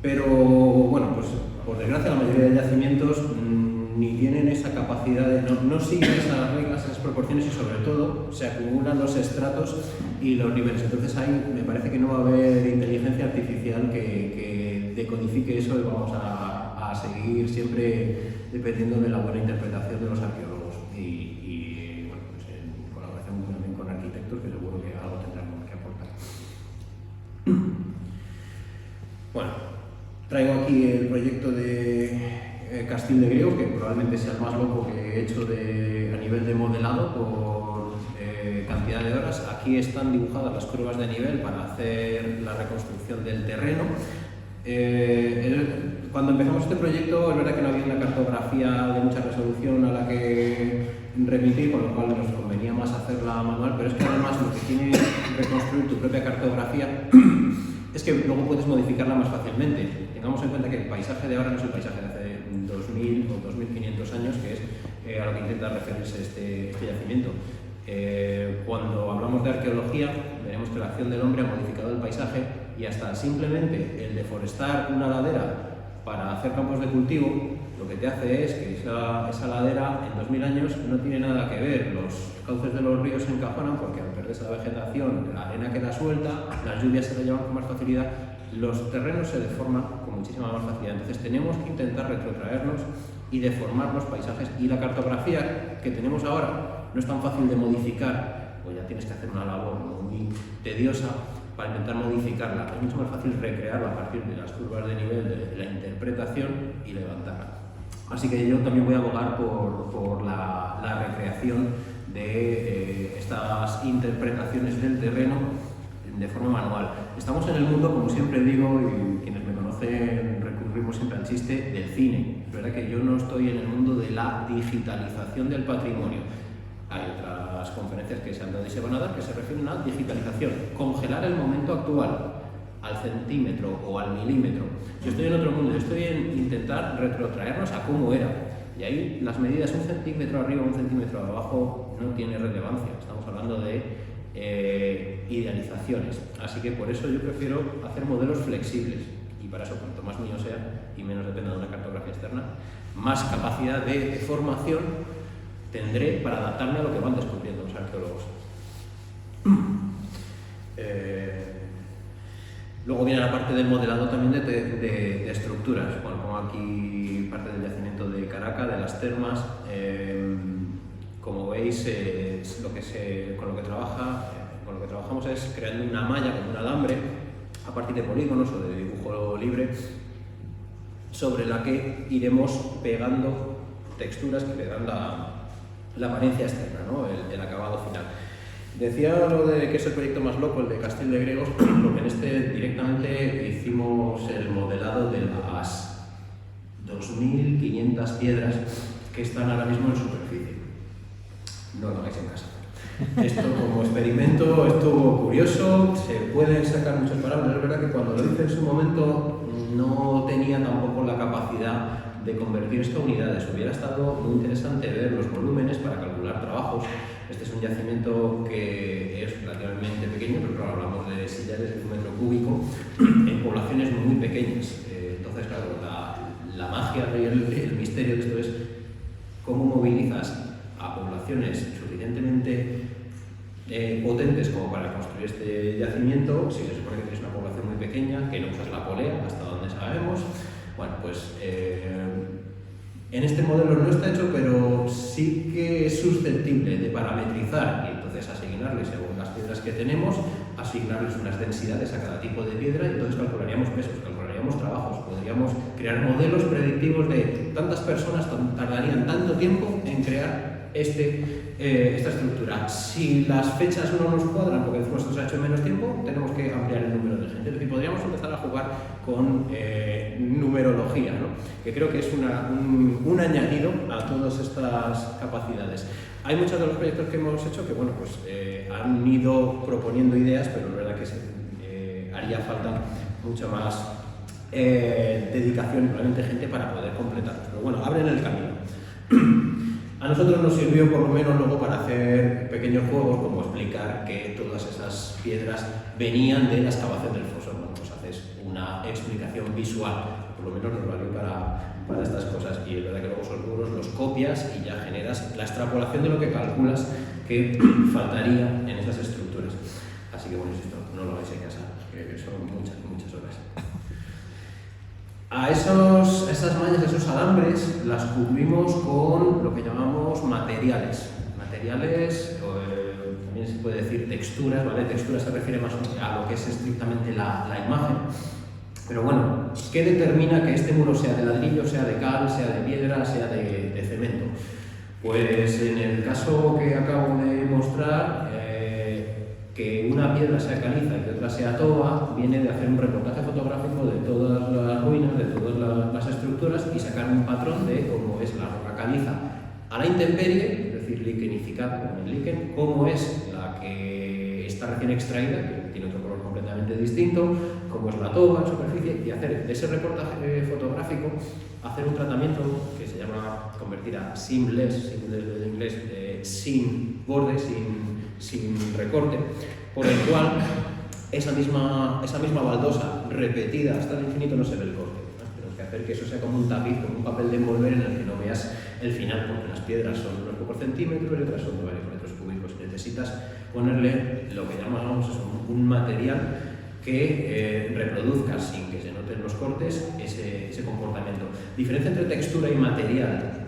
Pero bueno, pues por desgracia la mayoría de yacimientos ni tienen esa capacidad de, no siguen esas reglas, esas proporciones y sobre todo se acumulan los estratos y los niveles. Entonces ahí me parece que no va a haber inteligencia artificial que decodifique eso y vamos a seguir siempre dependiendo de la buena interpretación de los arqueólogos y bueno, pues en colaboración también con arquitectos que seguro que algo tendrán que aportar. Bueno, traigo aquí el proyecto de Castil de Griegos, que probablemente sea el más loco que he hecho a nivel de modelado por cantidad de horas. Aquí están dibujadas las curvas de nivel para hacer la reconstrucción del terreno. Cuando empezamos este proyecto es verdad que no había una cartografía de mucha resolución a la que remitir, con lo cual nos convenía más hacerla manual, pero es que además lo que tiene reconstruir tu propia cartografía es que luego puedes modificarla más fácilmente. Tengamos en cuenta que el paisaje de ahora no es el paisaje de hace 2000 o 2500 años, que es a lo que intenta referirse este yacimiento. Cuando hablamos de arqueología, veremos que la acción del hombre ha modificado el paisaje y hasta simplemente el deforestar una ladera para hacer campos de cultivo, lo que te hace es que esa ladera en 2000 años no tiene nada que ver. Los cauces de los ríos se encajonan porque al perderse la vegetación, la arena queda suelta, las lluvias se la llevan con más facilidad, los terrenos se deforman con muchísima más facilidad. Entonces tenemos que intentar retrotraernos y deformar los paisajes, y la cartografía que tenemos ahora no es tan fácil de modificar, pues ya tienes que hacer una labor muy tediosa para intentar modificarla. Es mucho más fácil recrearla a partir de las curvas de nivel de la interpretación y levantarla. Así que yo también voy a abogar por la recreación de estas interpretaciones del terreno de forma manual. Estamos en el mundo, como siempre digo, y quienes me conocen recurrimos siempre al chiste, del cine. Es verdad que yo no estoy en el mundo de la digitalización del patrimonio. Hay otras conferencias que se han dado y se van a dar que se refieren a digitalización, congelar el momento actual al centímetro o al milímetro. Yo estoy en otro mundo, yo estoy en intentar retrotraernos a cómo era. Y ahí las medidas 1 centímetro arriba, 1 centímetro abajo no tiene relevancia. Estamos hablando de idealizaciones. Así que por eso yo prefiero hacer modelos flexibles. Y para eso, cuanto más mío sea y menos dependa de una cartografía externa, más capacidad de formación tendré para adaptarme a lo que van descubriendo los arqueólogos. Luego viene la parte del modelado también de estructuras. Bueno, pongo aquí parte del yacimiento de Caraca, de las termas. Como veis, con lo que trabajamos es creando una malla con un alambre a partir de polígonos o de dibujo libre, sobre la que iremos pegando texturas que le dan la apariencia externa, ¿no? el acabado final. Decía lo de que es el proyecto más loco, el de Castil de Griegos, porque en este directamente hicimos el modelado de las 2.500 piedras que están ahora mismo en superficie. No lo hagáis en casa. Esto como experimento estuvo curioso, se pueden sacar muchos parámetros. Es verdad que cuando lo hice en su momento no tenía tampoco la capacidad de convertir esto a unidades. Hubiera estado muy interesante ver los volúmenes para calcular trabajos. Este es un yacimiento que es relativamente pequeño, pero claro, hablamos de sillares de 1 metro cúbico en poblaciones muy pequeñas. Entonces, claro, la magia y el misterio de esto es cómo movilizas a poblaciones suficientemente potentes como para construir este yacimiento, si se supone que tienes una población muy pequeña, que no usas la polea, hasta donde sabemos. Bueno, pues en este modelo no está hecho, pero sí que es susceptible de parametrizar y entonces asignarles, según las piedras que tenemos, asignarles unas densidades a cada tipo de piedra y entonces calcularíamos pesos, calcularíamos trabajos, podríamos crear modelos predictivos de tantas personas tardarían tanto tiempo en crear esta estructura. Si las fechas no nos cuadran, porque encima esto se ha hecho en menos tiempo, tenemos que ampliar el número de gente. Es decir, podríamos empezar a jugar con numerología, ¿no? Que creo que es un añadido a todas estas capacidades. Hay muchos de los proyectos que hemos hecho que, bueno, pues han ido proponiendo ideas, pero es verdad que haría falta mucha más dedicación y probablemente gente para poder completarlos. Pero bueno, abren el camino. A nosotros nos sirvió por lo menos luego para hacer pequeños juegos, como explicar que todas esas piedras venían de la excavación del foso. Bueno, pues haces una explicación visual, por lo menos nos valió para estas cosas. Y es verdad que luego esos muros los copias y ya generas la extrapolación de lo que calculas que faltaría en esas estructuras. Así que bueno, insisto, no lo hagáis en casa, que son muchas horas. A esas mallas, esos alambres, las cubrimos con lo que llamamos materiales. Materiales, también se puede decir texturas, ¿vale? Texturas se refiere más a lo que es estrictamente la imagen. Pero bueno, ¿qué determina que este muro sea de ladrillo, sea de cal, sea de piedra, sea de cemento? Pues en el caso que acabo de mostrar, que una piedra sea caliza y que otra sea toba, viene de hacer un reportaje fotográfico de todas las ruinas, de todas las estructuras y sacar un patrón de cómo es la roca caliza a la intemperie, es decir, liquenificada con el líquen, cómo es la que está recién extraída, que tiene otro color completamente distinto, cómo es la toba en superficie, y hacer de ese reportaje fotográfico, hacer un tratamiento que se llama convertir a seamless del inglés, sin borde, sin recorte, por el cual esa misma baldosa repetida hasta el infinito no se ve el corte, ¿no? Tenemos que hacer que eso sea como un tapiz, como un papel de envolver en el que no veas el final, porque las piedras son unos pocos centímetros y otras son de varios metros cúbicos. Necesitas ponerle lo que llamamos un material que reproduzca sin que se noten los cortes ese comportamiento. Diferencia entre textura y material,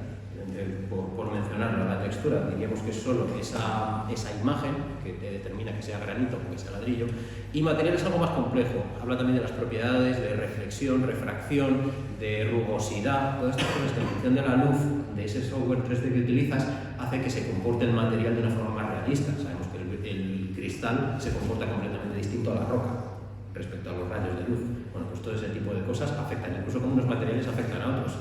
por mencionarlo, la textura diríamos que es solo esa imagen que te determina que sea granito o que sea ladrillo, y material es algo más complejo, habla también de las propiedades de reflexión, refracción, de rugosidad, todas estas cosas que en función de la luz de ese software 3D que utilizas hace que se comporte el material de una forma más realista. Sabemos que el cristal se comporta completamente distinto a la roca respecto a los rayos de luz. Bueno, pues todo ese tipo de cosas afectan, incluso como unos materiales afectan a otros.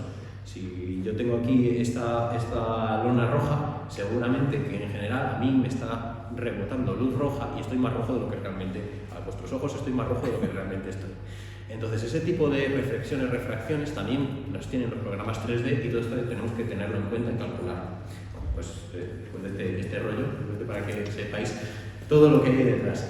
Si yo tengo aquí esta lona roja, seguramente que en general a mí me está rebotando luz roja y estoy más rojo de lo que realmente, a vuestros ojos estoy más rojo de lo que realmente estoy. Entonces ese tipo de reflexiones, refracciones también las tienen los programas 3D y todo esto tenemos que tenerlo en cuenta y calcularlo. Bueno, pues después de este rollo, para que sepáis todo lo que hay detrás.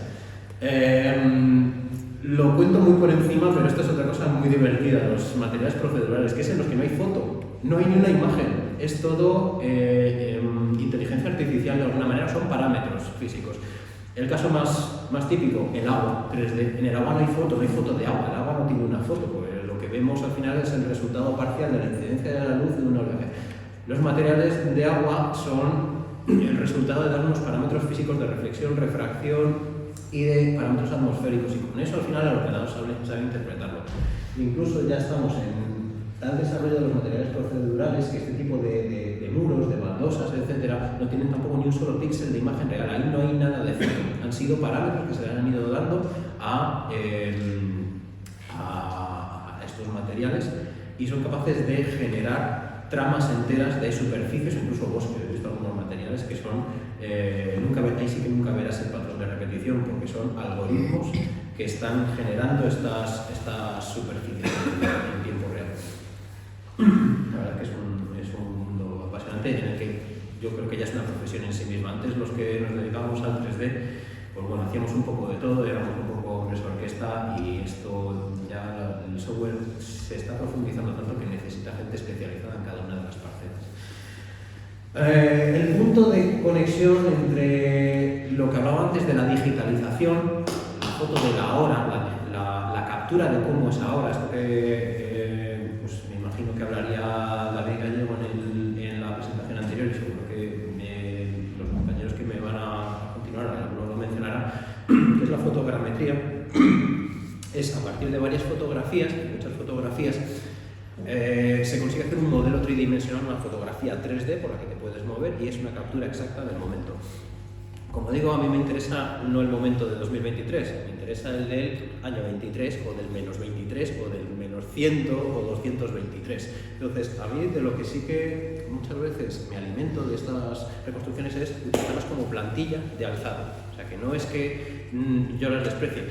Lo cuento muy por encima, pero esta es otra cosa muy divertida, los materiales procedurales, que es en los que no hay foto, no hay ni una imagen, es todo inteligencia artificial de alguna manera, son parámetros físicos. El caso más típico, el agua 3D. En el agua no hay foto de agua, el agua no tiene una foto, porque lo que vemos al final es el resultado parcial de la incidencia de la luz de una oleaje. Los materiales de agua son el resultado de dar unos parámetros físicos de reflexión, refracción y de parámetros atmosféricos, y con eso al final el ordenador sabe interpretarlo. Incluso ya estamos en tal desarrollo de los materiales procedurales que este tipo de muros, de baldosas, etcétera, no tienen tampoco ni un solo píxel de imagen real. Ahí no hay nada de foto. Han sido parámetros que se le han ido dando a estos materiales y son capaces de generar tramas enteras de superficies, incluso bosques. He visto algunos materiales que son ahí sí que nunca verás el patrón de repetición, porque son algoritmos que están generando estas superficies en tiempo real. La verdad que es un mundo apasionante en el que yo creo que ya es una profesión en sí misma. Antes los que nos dedicábamos al 3D, pues bueno, hacíamos un poco de todo, éramos un poco hombres orquesta, y esto ya el software se está profundizando tanto que necesita gente especializada en cada una de las parcelas. El punto de conexión entre lo que hablaba antes de la digitalización, la foto de la hora, la captura de cómo es ahora, esto que pues me imagino que hablaría David Gallego en la presentación anterior y seguro que los compañeros que me van a continuar lo mencionarán, que es la fotogrametría. Es a partir de varias fotografías, muchas fotografías, se consigue hacer un modelo tridimensional, una fotografía 3D por la que te puedes mover y es una captura exacta del momento. Como digo, a mí me interesa no el momento de 2023, me interesa el del año 23 o del menos 23 o del menos 100 o 223. Entonces, a mí de lo que sí que muchas veces me alimento de estas reconstrucciones es utilizarlas como plantilla de alzado. O sea, que no es que yo las desprecie.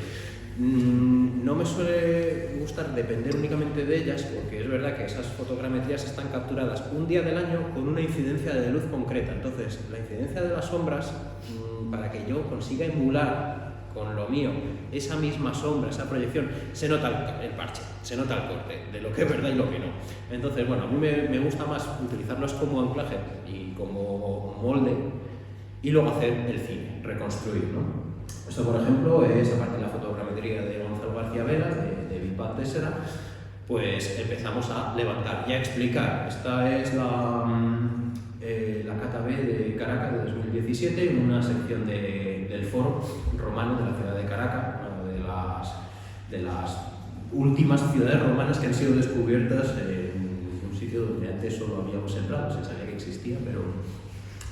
No me suele gustar depender únicamente de ellas porque es verdad que esas fotogrametrías están capturadas un día del año con una incidencia de luz concreta. Entonces, la incidencia de las sombras, para que yo consiga emular con lo mío esa misma sombra, esa proyección, se nota el parche, se nota el corte de lo que es verdad y lo que no. Entonces, bueno, a mí me gusta más utilizarlos como anclaje y como molde y luego hacer el cine, reconstruir, ¿no? Esto, por ejemplo, es a partir de la fotogrametría de Gonzalo García Vela, de Vipat Tessera, pues empezamos a levantar y a explicar. Esta es la Cata B de Caracas de 2017, en una sección del Foro Romano de la ciudad de Caracas, una de las últimas ciudades romanas que han sido descubiertas en un sitio donde antes solo habíamos entrado, se sabía que existía, pero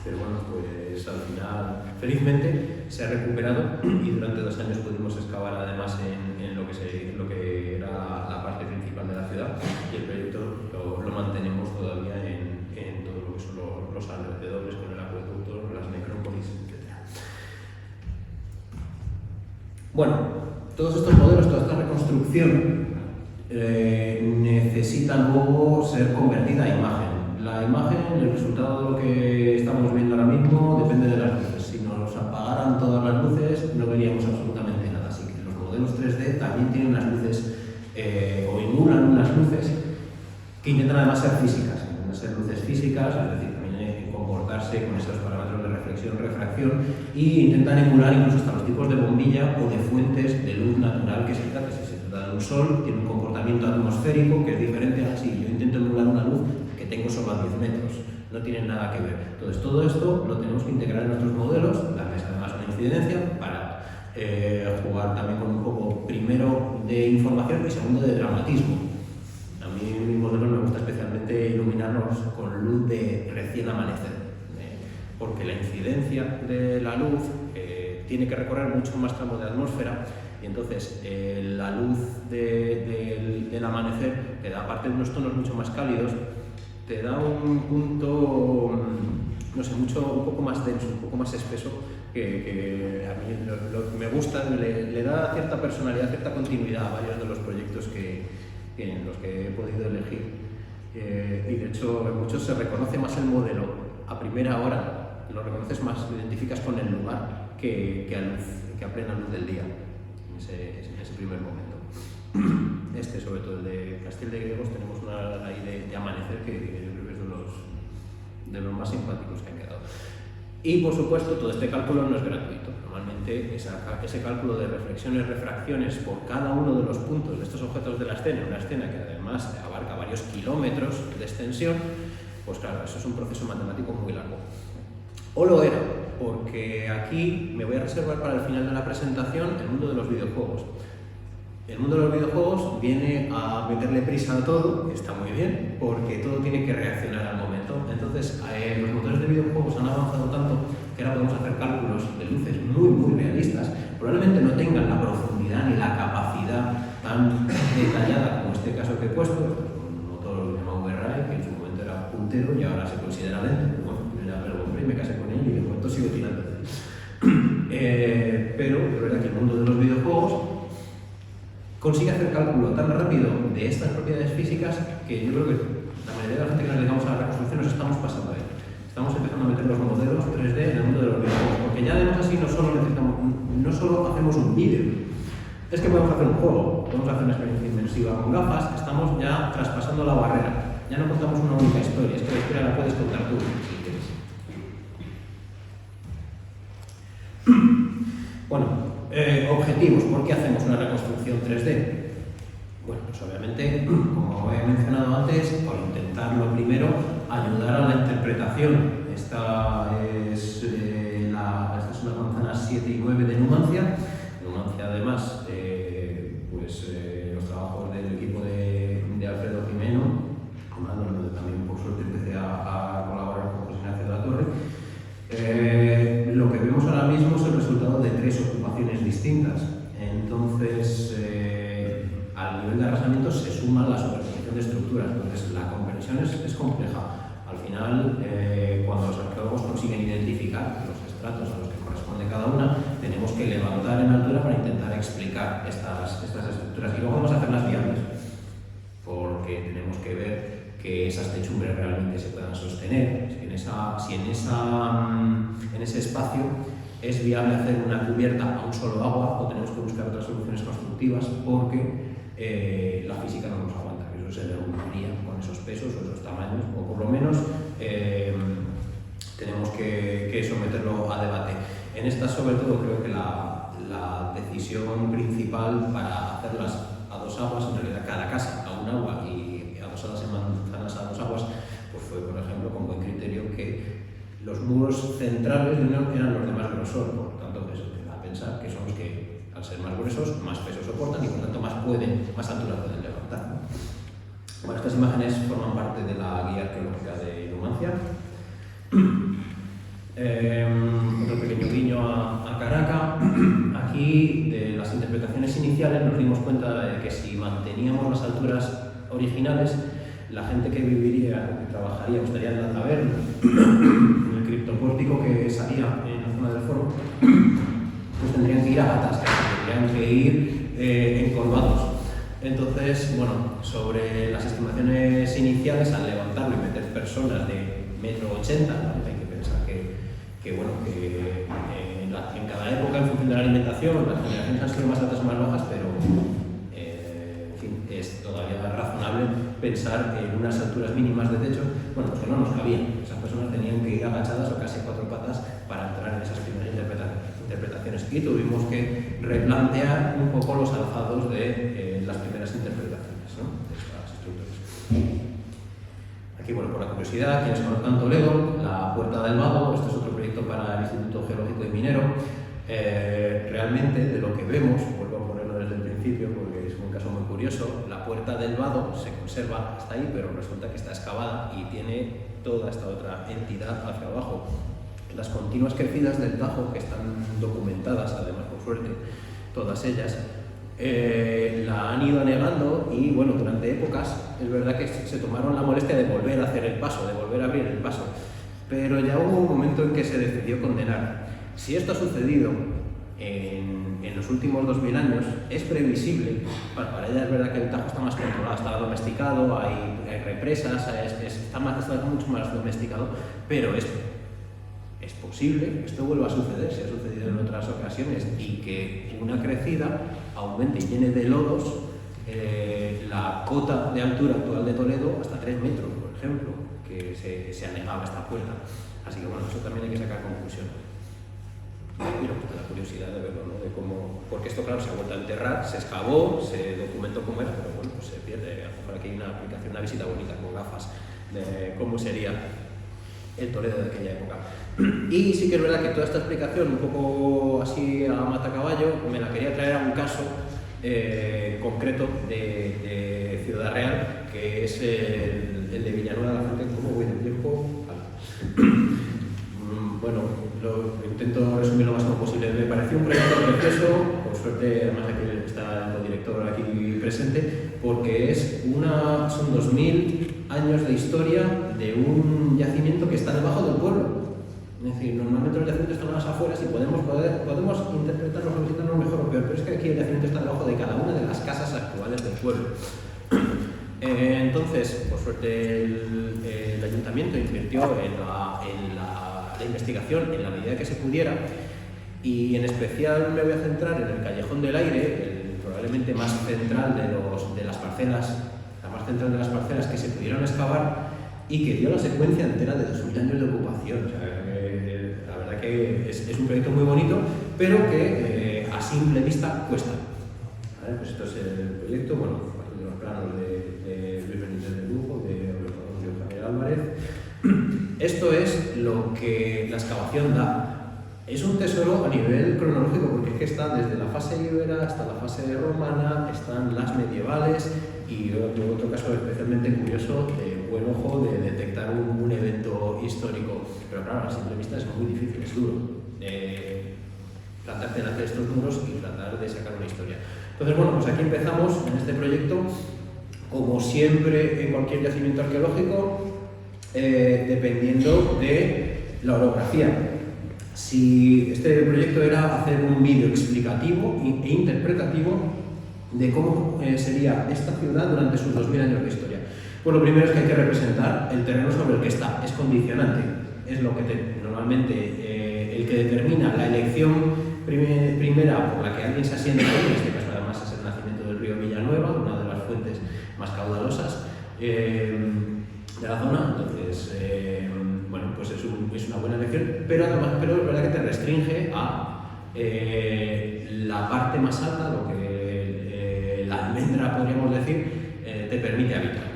bueno, pues al final, felizmente, se ha recuperado y durante 2 años pudimos excavar además en lo que era la parte principal de la ciudad y el proyecto lo mantenemos todavía en todo lo que son los alrededores, con el acueducto, las necrópolis, etc. Bueno, todos estos modelos, toda esta reconstrucción necesita luego ser convertida a imagen. La imagen, el resultado de lo que estamos viendo ahora mismo, depende de las luces. Si nos apagaran todas las luces, no veríamos absolutamente nada. Así que los modelos 3D también tienen unas luces, o emulan unas luces, que intentan además ser físicas. Intentan ser luces físicas, es decir, también comportarse con esos parámetros de reflexión, refracción, e intentan emular incluso hasta los tipos de bombilla o de fuentes de luz natural que se trata. Si se trata de un sol, tiene un comportamiento atmosférico que es diferente a si yo intento emular una luz que tengo solo a 10 metros, no tienen nada que ver. Entonces todo esto lo tenemos que integrar en nuestros modelos, darles además una incidencia para jugar también con un poco, primero, de información y segundo, de dramatismo. A mí en mis modelos me gusta especialmente iluminarlos con luz de recién amanecer, porque la incidencia de la luz tiene que recorrer mucho más tramo de atmósfera y entonces la luz del amanecer te da, aparte de unos tonos mucho más cálidos, te da un punto, no sé, un poco más denso, un poco más espeso, que a mí lo que me gusta, le da cierta personalidad, cierta continuidad a varios de los proyectos en los que he podido elegir. Y de hecho, en muchos se reconoce más el modelo a primera hora, lo reconoces más, lo identificas con el lugar que a plena luz del día, en ese primer momento. Sobre todo el de Castel de Griegos, tenemos una ahí de amanecer que yo creo que es de los más simpáticos que han quedado. Y por supuesto, todo este cálculo no es gratuito. Normalmente ese cálculo de reflexiones, refracciones por cada uno de los puntos de estos objetos de la escena, una escena que además abarca varios kilómetros de extensión, pues claro, eso es un proceso matemático muy largo. O lo era, porque aquí me voy a reservar para el final de la presentación el mundo de los videojuegos. El mundo de los videojuegos viene a meterle prisa a todo, que está muy bien, porque todo tiene que reaccionar al momento. Entonces, los motores de videojuegos han avanzado tanto que ahora podemos hacer cálculos de luces muy, muy realistas. Probablemente no tengan la profundidad ni la capacidad tan detallada como este caso que he puesto, un motor llamado VRAE, que en su momento era puntero y ahora se considera lento. Bueno, yo ya me lo compré y me casé con él y de momento sigo tirando. Pero es verdad que el mundo de los videojuegos consigue hacer cálculo tan rápido de estas propiedades físicas que yo creo que la mayoría de la gente que nos dedicamos a la reconstrucción nos estamos pasando ahí. Estamos empezando a meter los modelos 3D en el mundo de los videojuegos, porque ya además así no solo hacemos un vídeo, es que podemos hacer un juego, podemos hacer una experiencia inmersiva con gafas, estamos ya traspasando la barrera, ya no contamos una única historia, es que la historia la puedes contar tú si quieres. Pues obviamente, como he mencionado antes, por intentar lo primero, ayudar a la interpretación. Esta es una manzana 7 y 9 de Numancia. Numancia, además, los trabajos del equipo de Alfredo Jimeno, donde también por suerte empecé a colaborar con José Ignacio de la Torre. Lo que vemos ahora mismo es el resultado de 3 ocupaciones distintas. Entonces, al nivel de arrasamiento se suma la superposición de estructuras. Entonces, la comprensión es compleja. Al final, cuando los arqueólogos consiguen identificar los estratos a los que corresponde cada una, tenemos que levantar en altura para intentar explicar estas estructuras y luego vamos a hacerlas viables, porque tenemos que ver que esas techumbres realmente se puedan sostener. Si en ese espacio es viable hacer una cubierta a un solo agua, o tenemos que buscar otras soluciones constructivas porque la física no nos aguanta. Eso se derrumbaría con esos pesos o esos tamaños, o por lo menos tenemos que someterlo a debate. En esta, sobre todo, creo que la decisión principal para hacerlas a 2 aguas, en realidad cada casa a 1 agua y adosadas en manzanas a 2 aguas, pues fue, por ejemplo, con buen criterio que los muros centrales eran los de más grosor, por lo tanto, eso te da a pensar que son los que, al ser más gruesos, más peso soportan y por tanto más altura pueden levantar, ¿no? Bueno, estas imágenes forman parte de la guía arqueológica de Numancia. Otro pequeño guiño a Caraca. Aquí, de las interpretaciones iniciales, nos dimos cuenta de que si manteníamos las alturas originales, la gente que viviría, que trabajaría, estaría en la taberna, en el criptopórtico que salía en la zona del foro, pues tendrían que ir a gatas, tendrían que ir encorvados. Entonces, bueno, sobre las estimaciones iniciales, al levantarlo y meter personas de 1,80 m, ¿no? Hay que pensar que en cada época, en función de la alimentación, las generaciones han sido más altas o más bajas, pero en fin, es todavía razonable pensar en unas alturas mínimas de techo, bueno, pues que no nos cabían. Esas personas tenían que ir agachadas o casi a 4 patas para entrar en esas primeras interpretaciones y tuvimos que replantear un poco los alzados de las primeras interpretaciones, ¿no?, de estas estructuras. Aquí, bueno, por la curiosidad, quienes conozcan Toledo, la Puerta del Vado, este es otro proyecto para el Instituto Geológico y Minero. Realmente, de lo que vemos, vuelvo a ponerlo desde el principio porque es un caso muy curioso, la Puerta del Vado se conserva hasta ahí, pero resulta que está excavada y tiene toda esta otra entidad hacia abajo. Las continuas crecidas del Tajo, que están documentadas, además, por suerte, todas ellas, la han ido anegando y, bueno, durante épocas es verdad que se tomaron la molestia de volver a hacer el paso, de volver a abrir el paso, pero ya hubo un momento en que se decidió condenar. Si esto ha sucedido en los últimos 2000 años, es previsible, para ella es verdad que el Tajo está más controlado, está domesticado, hay represas, está mucho más domesticado, pero es posible que esto vuelva a suceder, si ha sucedido en otras ocasiones, y que una crecida aumente y llene de lodos la cota de altura actual de Toledo hasta 3 metros, por ejemplo, que se anegaba esta puerta. Así que, bueno, eso también hay que sacar conclusiones. Y luego la curiosidad de verlo, ¿no?, de cómo, porque esto, claro, se ha vuelto a enterrar, se excavó, se documentó cómo era, pero bueno, pues se pierde. A lo mejor aquí hay una aplicación, una visita bonita con gafas de cómo sería el Toledo de aquella época. Y sí que es verdad que toda esta explicación, un poco así a matacaballo, me la quería traer a un caso concreto de Ciudad Real, que es el de Villanueva de la Fuente. ¿Cómo voy de tiempo? Vale. Bueno, lo intento resumir lo máximo posible. Me pareció un proyecto precioso, por suerte, además aquí está el director aquí presente, porque son 2000 años de historia de un yacimiento que está debajo del pueblo. Es decir, normalmente los yacimientos están a las afueras y podemos interpretarlos o visitarlos mejor o peor, pero es que aquí el yacimiento está debajo de cada una de las casas actuales del pueblo. Entonces, por suerte, el ayuntamiento invirtió en la investigación en la medida que se pudiera, y en especial me voy a centrar en el Callejón del Aire, probablemente más central de las parcelas, la más central de las parcelas que se pudieron excavar y que dio la secuencia entera de 2000 años de ocupación. O sea, la verdad que es un proyecto muy bonito, pero que a simple vista cuesta. ¿Vale? Pues esto es el proyecto, bueno, de los planos de Luis Benítez de Lugo, de Javier Álvarez. Esto es lo que la excavación da. Es un tesoro a nivel cronológico porque es que está desde la fase íbera hasta la fase romana, están las medievales y luego otro caso especialmente curioso de buen ojo de detectar un evento histórico. Pero claro, a simple vista es muy difícil, es duro. Plantarte delante de estos muros y tratar de sacar una historia. Entonces, bueno, pues aquí empezamos en este proyecto, como siempre en cualquier yacimiento arqueológico, dependiendo de la orografía. Si este proyecto era hacer un vídeo explicativo e interpretativo de cómo sería esta ciudad durante sus 2000 años de historia. Pues lo primero es que hay que representar el terreno sobre el que está, es condicionante, es lo que normalmente el que determina la elección primera por la que alguien se asienta, en este caso además es el nacimiento del río Villanueva, una de las fuentes más caudalosas de la zona. Entonces, bueno, pues es una buena elección, pero además es verdad que te restringe a la parte más alta, lo que la almendra, podríamos decir, te permite habitar.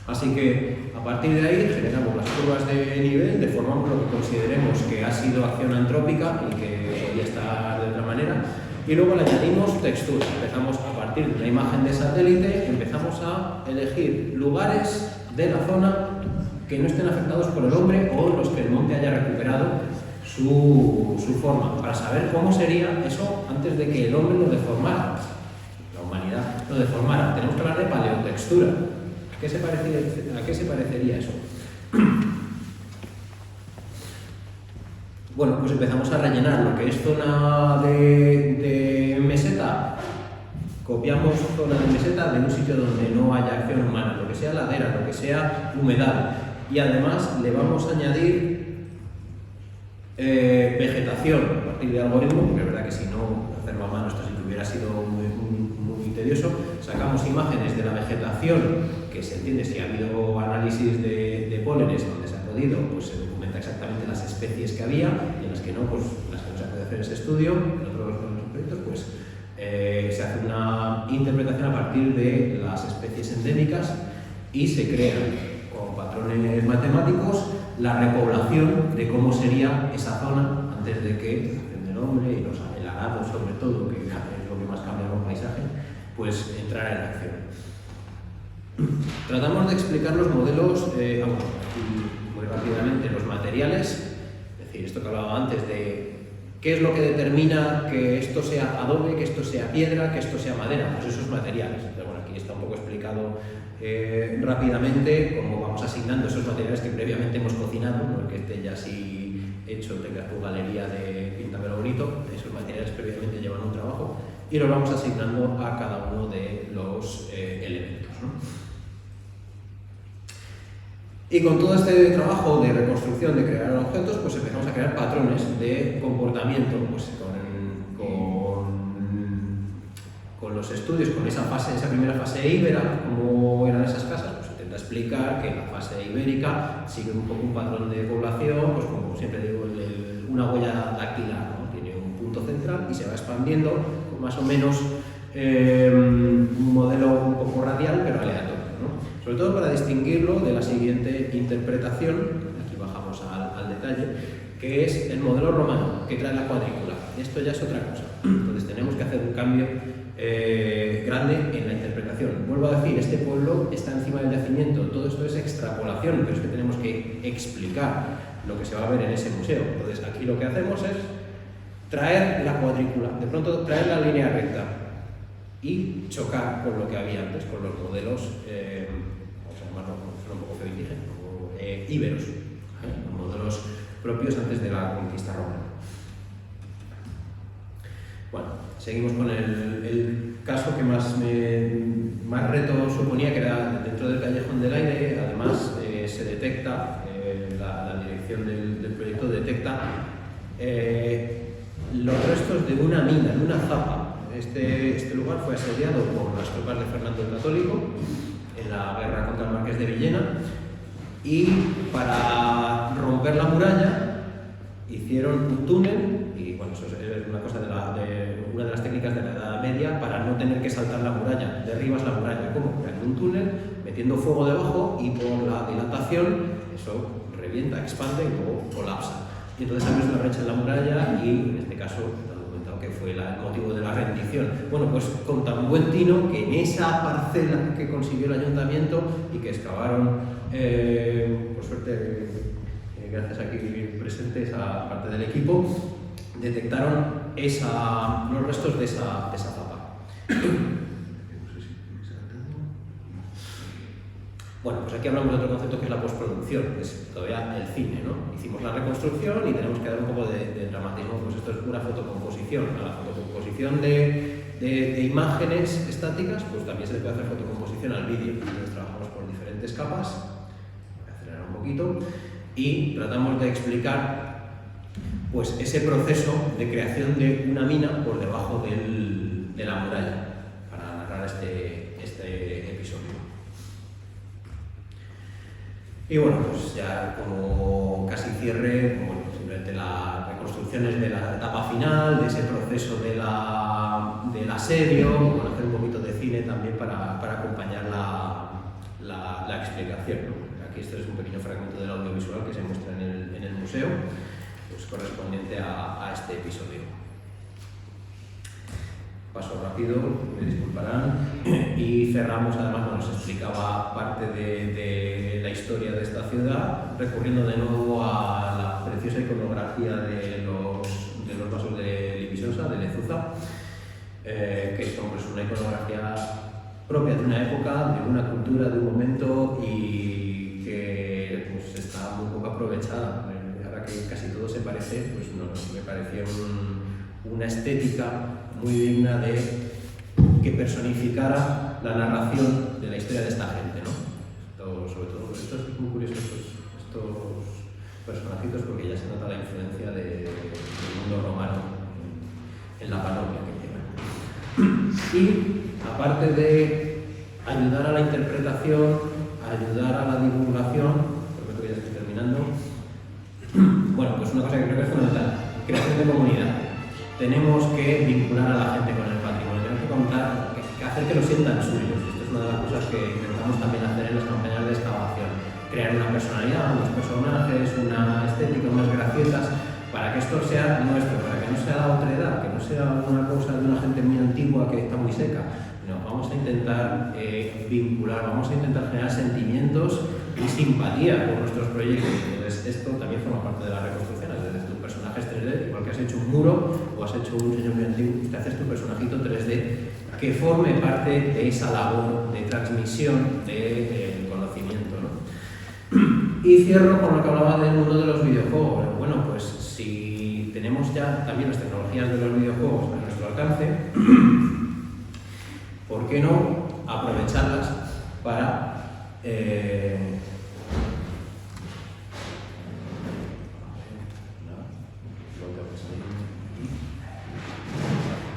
Así que a partir de ahí generamos las curvas de nivel, deformamos lo que consideremos que ha sido acción antrópica y que podría estar de otra manera, y luego le añadimos textura. Empezamos a partir de una imagen de satélite, empezamos a elegir lugares de la zona que no estén afectados por el hombre o los que el monte haya recuperado su forma, para saber cómo sería eso antes de que el hombre lo deformara, la humanidad lo deformara. Tenemos que hablar de paleotextura. ¿A qué se parecería eso? Bueno, pues empezamos a rellenar lo que es zona de meseta. Copiamos zona de meseta de un sitio donde no haya acción humana, lo que sea ladera, lo que sea humedad. Y además le vamos a añadir vegetación a partir de algoritmo, porque es verdad que si no hacerlo a mano esto sí que hubiera sido muy tedioso. Sacamos imágenes de la vegetación, que se entiende si ha habido análisis de pólenes donde se ha podido, pues se documenta exactamente las especies que había, y en las que no, pues las que no se puede hacer ese estudio, en otros proyectos, pues se hace una interpretación a partir de las especies endémicas y se crean con patrones matemáticos la repoblación de cómo sería esa zona antes de que la acción del hombre y el arado, sobre todo, que es lo que más cambia en un paisaje, pues entrara en acción. Tratamos de explicar los modelos, muy rápidamente, los materiales, es decir, esto que hablaba antes de qué es lo que determina que esto sea adobe, que esto sea piedra, que esto sea madera, pues esos materiales. Pero bueno, aquí está un poco explicado rápidamente cómo vamos asignando esos materiales que previamente hemos cocinado, no que esté ya así hecho, tengas tu galería de píntamelo bonito, esos materiales previamente llevan un trabajo y los vamos asignando a cada uno de los elementos, ¿no? Y con todo este trabajo de reconstrucción, de crear objetos, pues empezamos a crear patrones de comportamiento, pues con los estudios, con esa primera fase íbera, cómo eran esas casas, pues intenta explicar que la fase ibérica sigue un poco un patrón de población, pues como siempre digo, una huella dactilar, ¿no? Tiene un punto central y se va expandiendo, con más o menos un modelo un poco radial, pero aleatorio, ¿no? Sobre todo para distinguirlo de la siguiente interpretación, aquí bajamos al detalle, que es el modelo romano, que trae la cuadrícula. Esto ya es otra cosa, entonces tenemos que hacer un cambio grande en la interpretación. Vuelvo a decir, este pueblo está encima del yacimiento, todo esto es extrapolación, pero es que tenemos que explicar lo que se va a ver en ese museo. Entonces aquí lo que hacemos es traer la cuadrícula, de pronto traer la línea recta y chocar con lo que había antes, con los modelos, vamos a llamarlo, un poco feo y dije, íberos, los modelos propios antes de la conquista romana. Bueno, seguimos con el caso que más reto suponía, que era dentro del Callejón del Aire. Además se detecta, la dirección del proyecto detecta los restos de una mina, de una zapa. Este lugar fue asediado por las tropas de Fernando el Católico en la guerra contra el Marqués de Villena, y para romper la muralla hicieron un túnel y bueno, eso es una cosa una de las técnicas de la Edad Media para no tener que saltar la muralla. Derribas la muralla, ¿cómo? Creando un túnel, metiendo fuego debajo y por la dilatación eso revienta, expande y luego colapsa. Y entonces abres una brecha en la muralla y en este caso te han comentado que fue el motivo de la rendición. Bueno, pues con tan buen tino que en esa parcela que consiguió el ayuntamiento y que excavaron, por suerte, gracias a aquí presentes a parte del equipo, detectaron los restos de esa zapa. Bueno, pues aquí hablamos de otro concepto que es la postproducción, que es todavía el cine, ¿no? Hicimos la reconstrucción y tenemos que dar un poco de dramatismo, pues esto es pura fotocomposición. A la fotocomposición de imágenes estáticas, pues también se le puede hacer fotocomposición al vídeo. Entonces trabajamos por diferentes capas, voy a acelerar un poquito, y tratamos de explicar pues ese proceso de creación de una mina por debajo de la muralla, para narrar este episodio. Y bueno, pues ya como casi cierre, bueno, simplemente las reconstrucciones de la etapa final, de ese proceso del asedio, bueno, hacer un poquito de cine también para acompañar la explicación, ¿no? Aquí este es un pequeño fragmento del audiovisual que se muestra en el museo, pues correspondiente a este episodio. Paso rápido, me disculparán, y cerramos, además nos explicaba parte de la historia de esta ciudad, recurriendo de nuevo a la preciosa iconografía de los vasos de Libisosa, de Lezuza, que es una iconografía propia de una época, de una cultura, de un momento, y que pues, está muy poco aprovechada. Ahora que casi todo se parece, pues no, me parecía una estética muy digna de que personificara la narración de la historia de esta gente, ¿no? Sobre todo, esto es muy curioso, estos personajitos, porque ya se nota la influencia del mundo romano en la panonia que llevan. Y aparte de ayudar a la interpretación, ayudar a la divulgación, prometo que ya estoy terminando, bueno, pues una cosa que creo que es fundamental, creación de comunidad. Tenemos que vincular a la gente con el patrimonio, tenemos que contar, que hacer que lo sientan suyos. Esto es una de las cosas que intentamos también hacer en las campañas de excavación. Crear una personalidad, unos personajes, una estética, unas gracietas, para que esto sea nuestro, para que no sea la otredad, que no sea una cosa de una gente muy antigua que está muy seca. No, vamos a intentar vincular, vamos a intentar generar sentimientos y simpatía por nuestros proyectos. Entonces, esto también forma parte de la reconstrucción, es decir, tu personaje es 3D, igual que has hecho un muro o has hecho un señor muy antiguo, te haces tu personajito 3D que forme parte de esa labor de transmisión del conocimiento, ¿no? Y cierro con lo que hablaba del mundo de los videojuegos. Bueno, pues si tenemos ya también las tecnologías de los videojuegos a nuestro alcance, ¿por qué no aprovecharlas para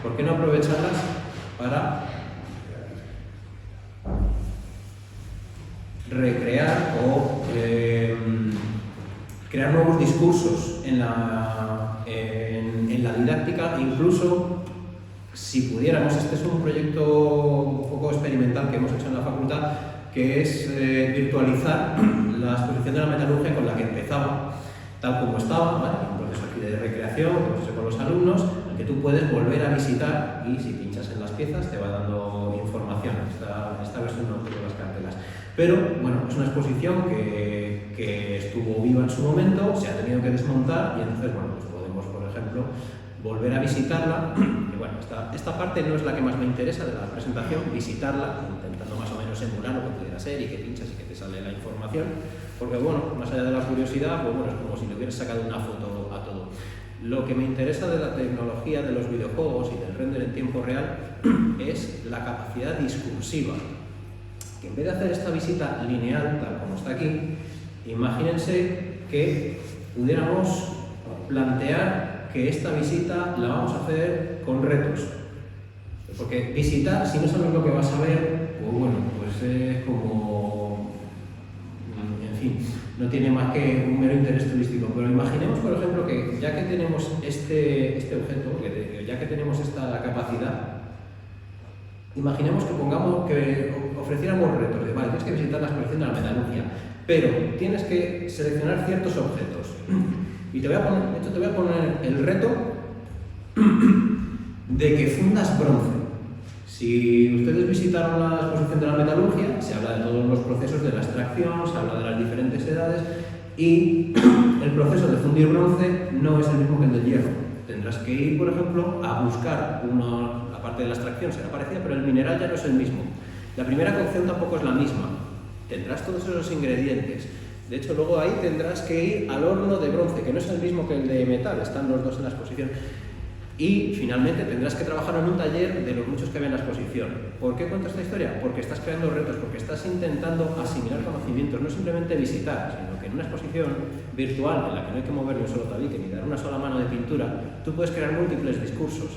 ¿por qué no aprovecharlas para recrear o crear nuevos discursos en la didáctica? Incluso si pudiéramos, este es un proyecto un poco experimental que hemos hecho en la facultad, que es virtualizar la exposición de la metalurgia con la que empezaba, tal como estaba, ¿vale? Un proceso aquí de recreación, un proceso con los alumnos, al que tú puedes volver a visitar y si pinchas en las piezas te va dando información. Esta versión no tiene las cartelas. Pero, bueno, es una exposición que estuvo viva en su momento, se ha tenido que desmontar y entonces, bueno, pues podemos, por ejemplo, volver a visitarla. Y bueno, esta parte no es la que más me interesa de la presentación, visitarla, intentando más o menos emular lo que pudiera ser y que pinchas y que te sale la información, porque bueno, más allá de la curiosidad, pues bueno, es como si le hubieras sacado una foto a todo. Lo que me interesa de la tecnología de los videojuegos y del render en tiempo real es la capacidad discursiva. Que en vez de hacer esta visita lineal, tal como está aquí, imagínense que pudiéramos plantear que esta visita la vamos a hacer con retos. Porque visitar, si no sabes lo que vas a ver, pues bueno, pues es como... En fin, no tiene más que un mero interés turístico. Pero imaginemos, por ejemplo, que ya que tenemos este objeto, ya que tenemos esta capacidad, imaginemos que ofreciéramos retos de, vale, tienes que visitar la colección de la metalurgia, pero tienes que seleccionar ciertos objetos. Y te voy a poner el reto de que fundas bronce. Si ustedes visitaron la exposición de la metalurgia, se habla de todos los procesos de la extracción, se habla de las diferentes edades y el proceso de fundir bronce no es el mismo que el del hierro. Tendrás que ir, por ejemplo, a buscar la parte de la extracción será parecida, pero el mineral ya no es el mismo. La primera cocción tampoco es la misma. Tendrás todos esos ingredientes. De hecho, luego ahí tendrás que ir al horno de bronce, que no es el mismo que el de metal, están los dos en la exposición. Y finalmente tendrás que trabajar en un taller de los muchos que había en la exposición. ¿Por qué cuento esta historia? Porque estás creando retos, porque estás intentando asimilar conocimientos, no simplemente visitar, sino que en una exposición virtual en la que no hay que mover ni un solo tabique ni dar una sola mano de pintura, tú puedes crear múltiples discursos,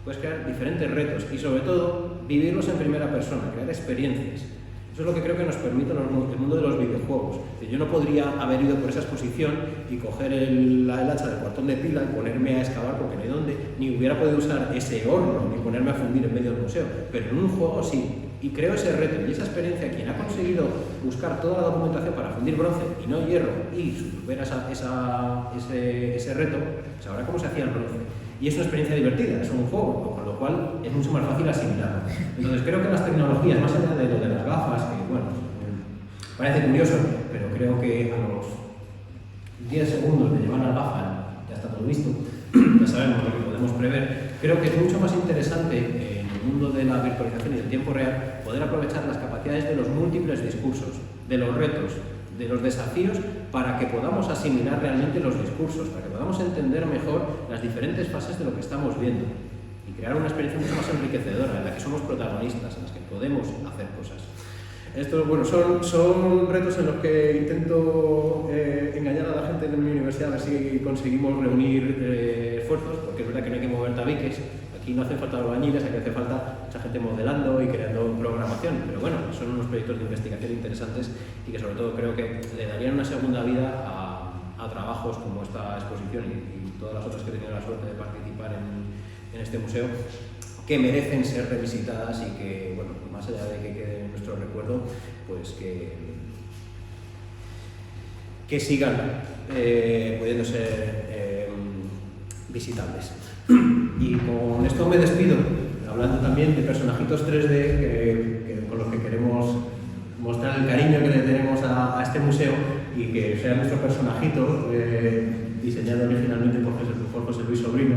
puedes crear diferentes retos y sobre todo vivirlos en primera persona, crear experiencias. Eso es lo que creo que nos permite el mundo de los videojuegos. Yo no podría haber ido por esa exposición y coger el hacha del cuartón de pila y ponerme a excavar porque no hay dónde, ni hubiera podido usar ese horno, ni ponerme a fundir en medio del museo. Pero en un juego sí. Y creo ese reto y esa experiencia. Quien ha conseguido buscar toda la documentación para fundir bronce y no hierro y superar ese reto, sabrá cómo se hacía el bronce. Y es una experiencia divertida, es un juego, con lo cual es mucho más fácil asimilarlo. Entonces creo que las tecnologías, más allá de lo de las gafas, que bueno, parece curioso, pero creo que a los 10 segundos de llevar la gafa ya está todo visto, ya sabemos lo que podemos prever. Creo que es mucho más interesante en el mundo de la virtualización y del tiempo real poder aprovechar las capacidades de los múltiples discursos, de los retos, de los desafíos, para que podamos asimilar realmente los discursos, para que podamos entender mejor las diferentes fases de lo que estamos viendo y crear una experiencia mucho más enriquecedora en la que somos protagonistas, en las que podemos hacer cosas. Estos, bueno, son retos en los que intento engañar a la gente en mi universidad a ver si conseguimos reunir esfuerzos, porque es verdad que no hay que mover tabiques. Aquí no hacen falta albañiles, aquí hace falta mucha gente modelando y creando programación, pero bueno, son unos proyectos de investigación interesantes y que sobre todo creo que le darían una segunda vida a trabajos como esta exposición y todas las otras que he tenido la suerte de participar en este museo, que merecen ser revisitadas y que, bueno, más allá de que quede en nuestro recuerdo, pues que sigan pudiendo ser visitables. Y con esto me despido, hablando también de personajitos 3D con los que queremos mostrar el cariño que le tenemos a este museo y que sea nuestro personajito, diseñado originalmente por José Luis Sobrino,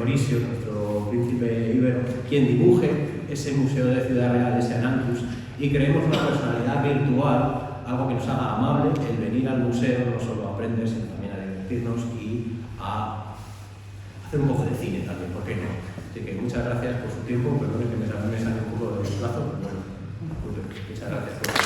Orisio, nuestro príncipe íbero, quien dibuje ese museo de Ciudad Real, ese Anancus, y creemos una personalidad virtual, algo que nos haga amable el venir al museo, no solo a aprender, sino también a divertirnos y a hacer un poco de cine también, ¿por qué no? Así que muchas gracias por su tiempo, perdón que me salió un poco de plazo, pero bueno, muchas gracias.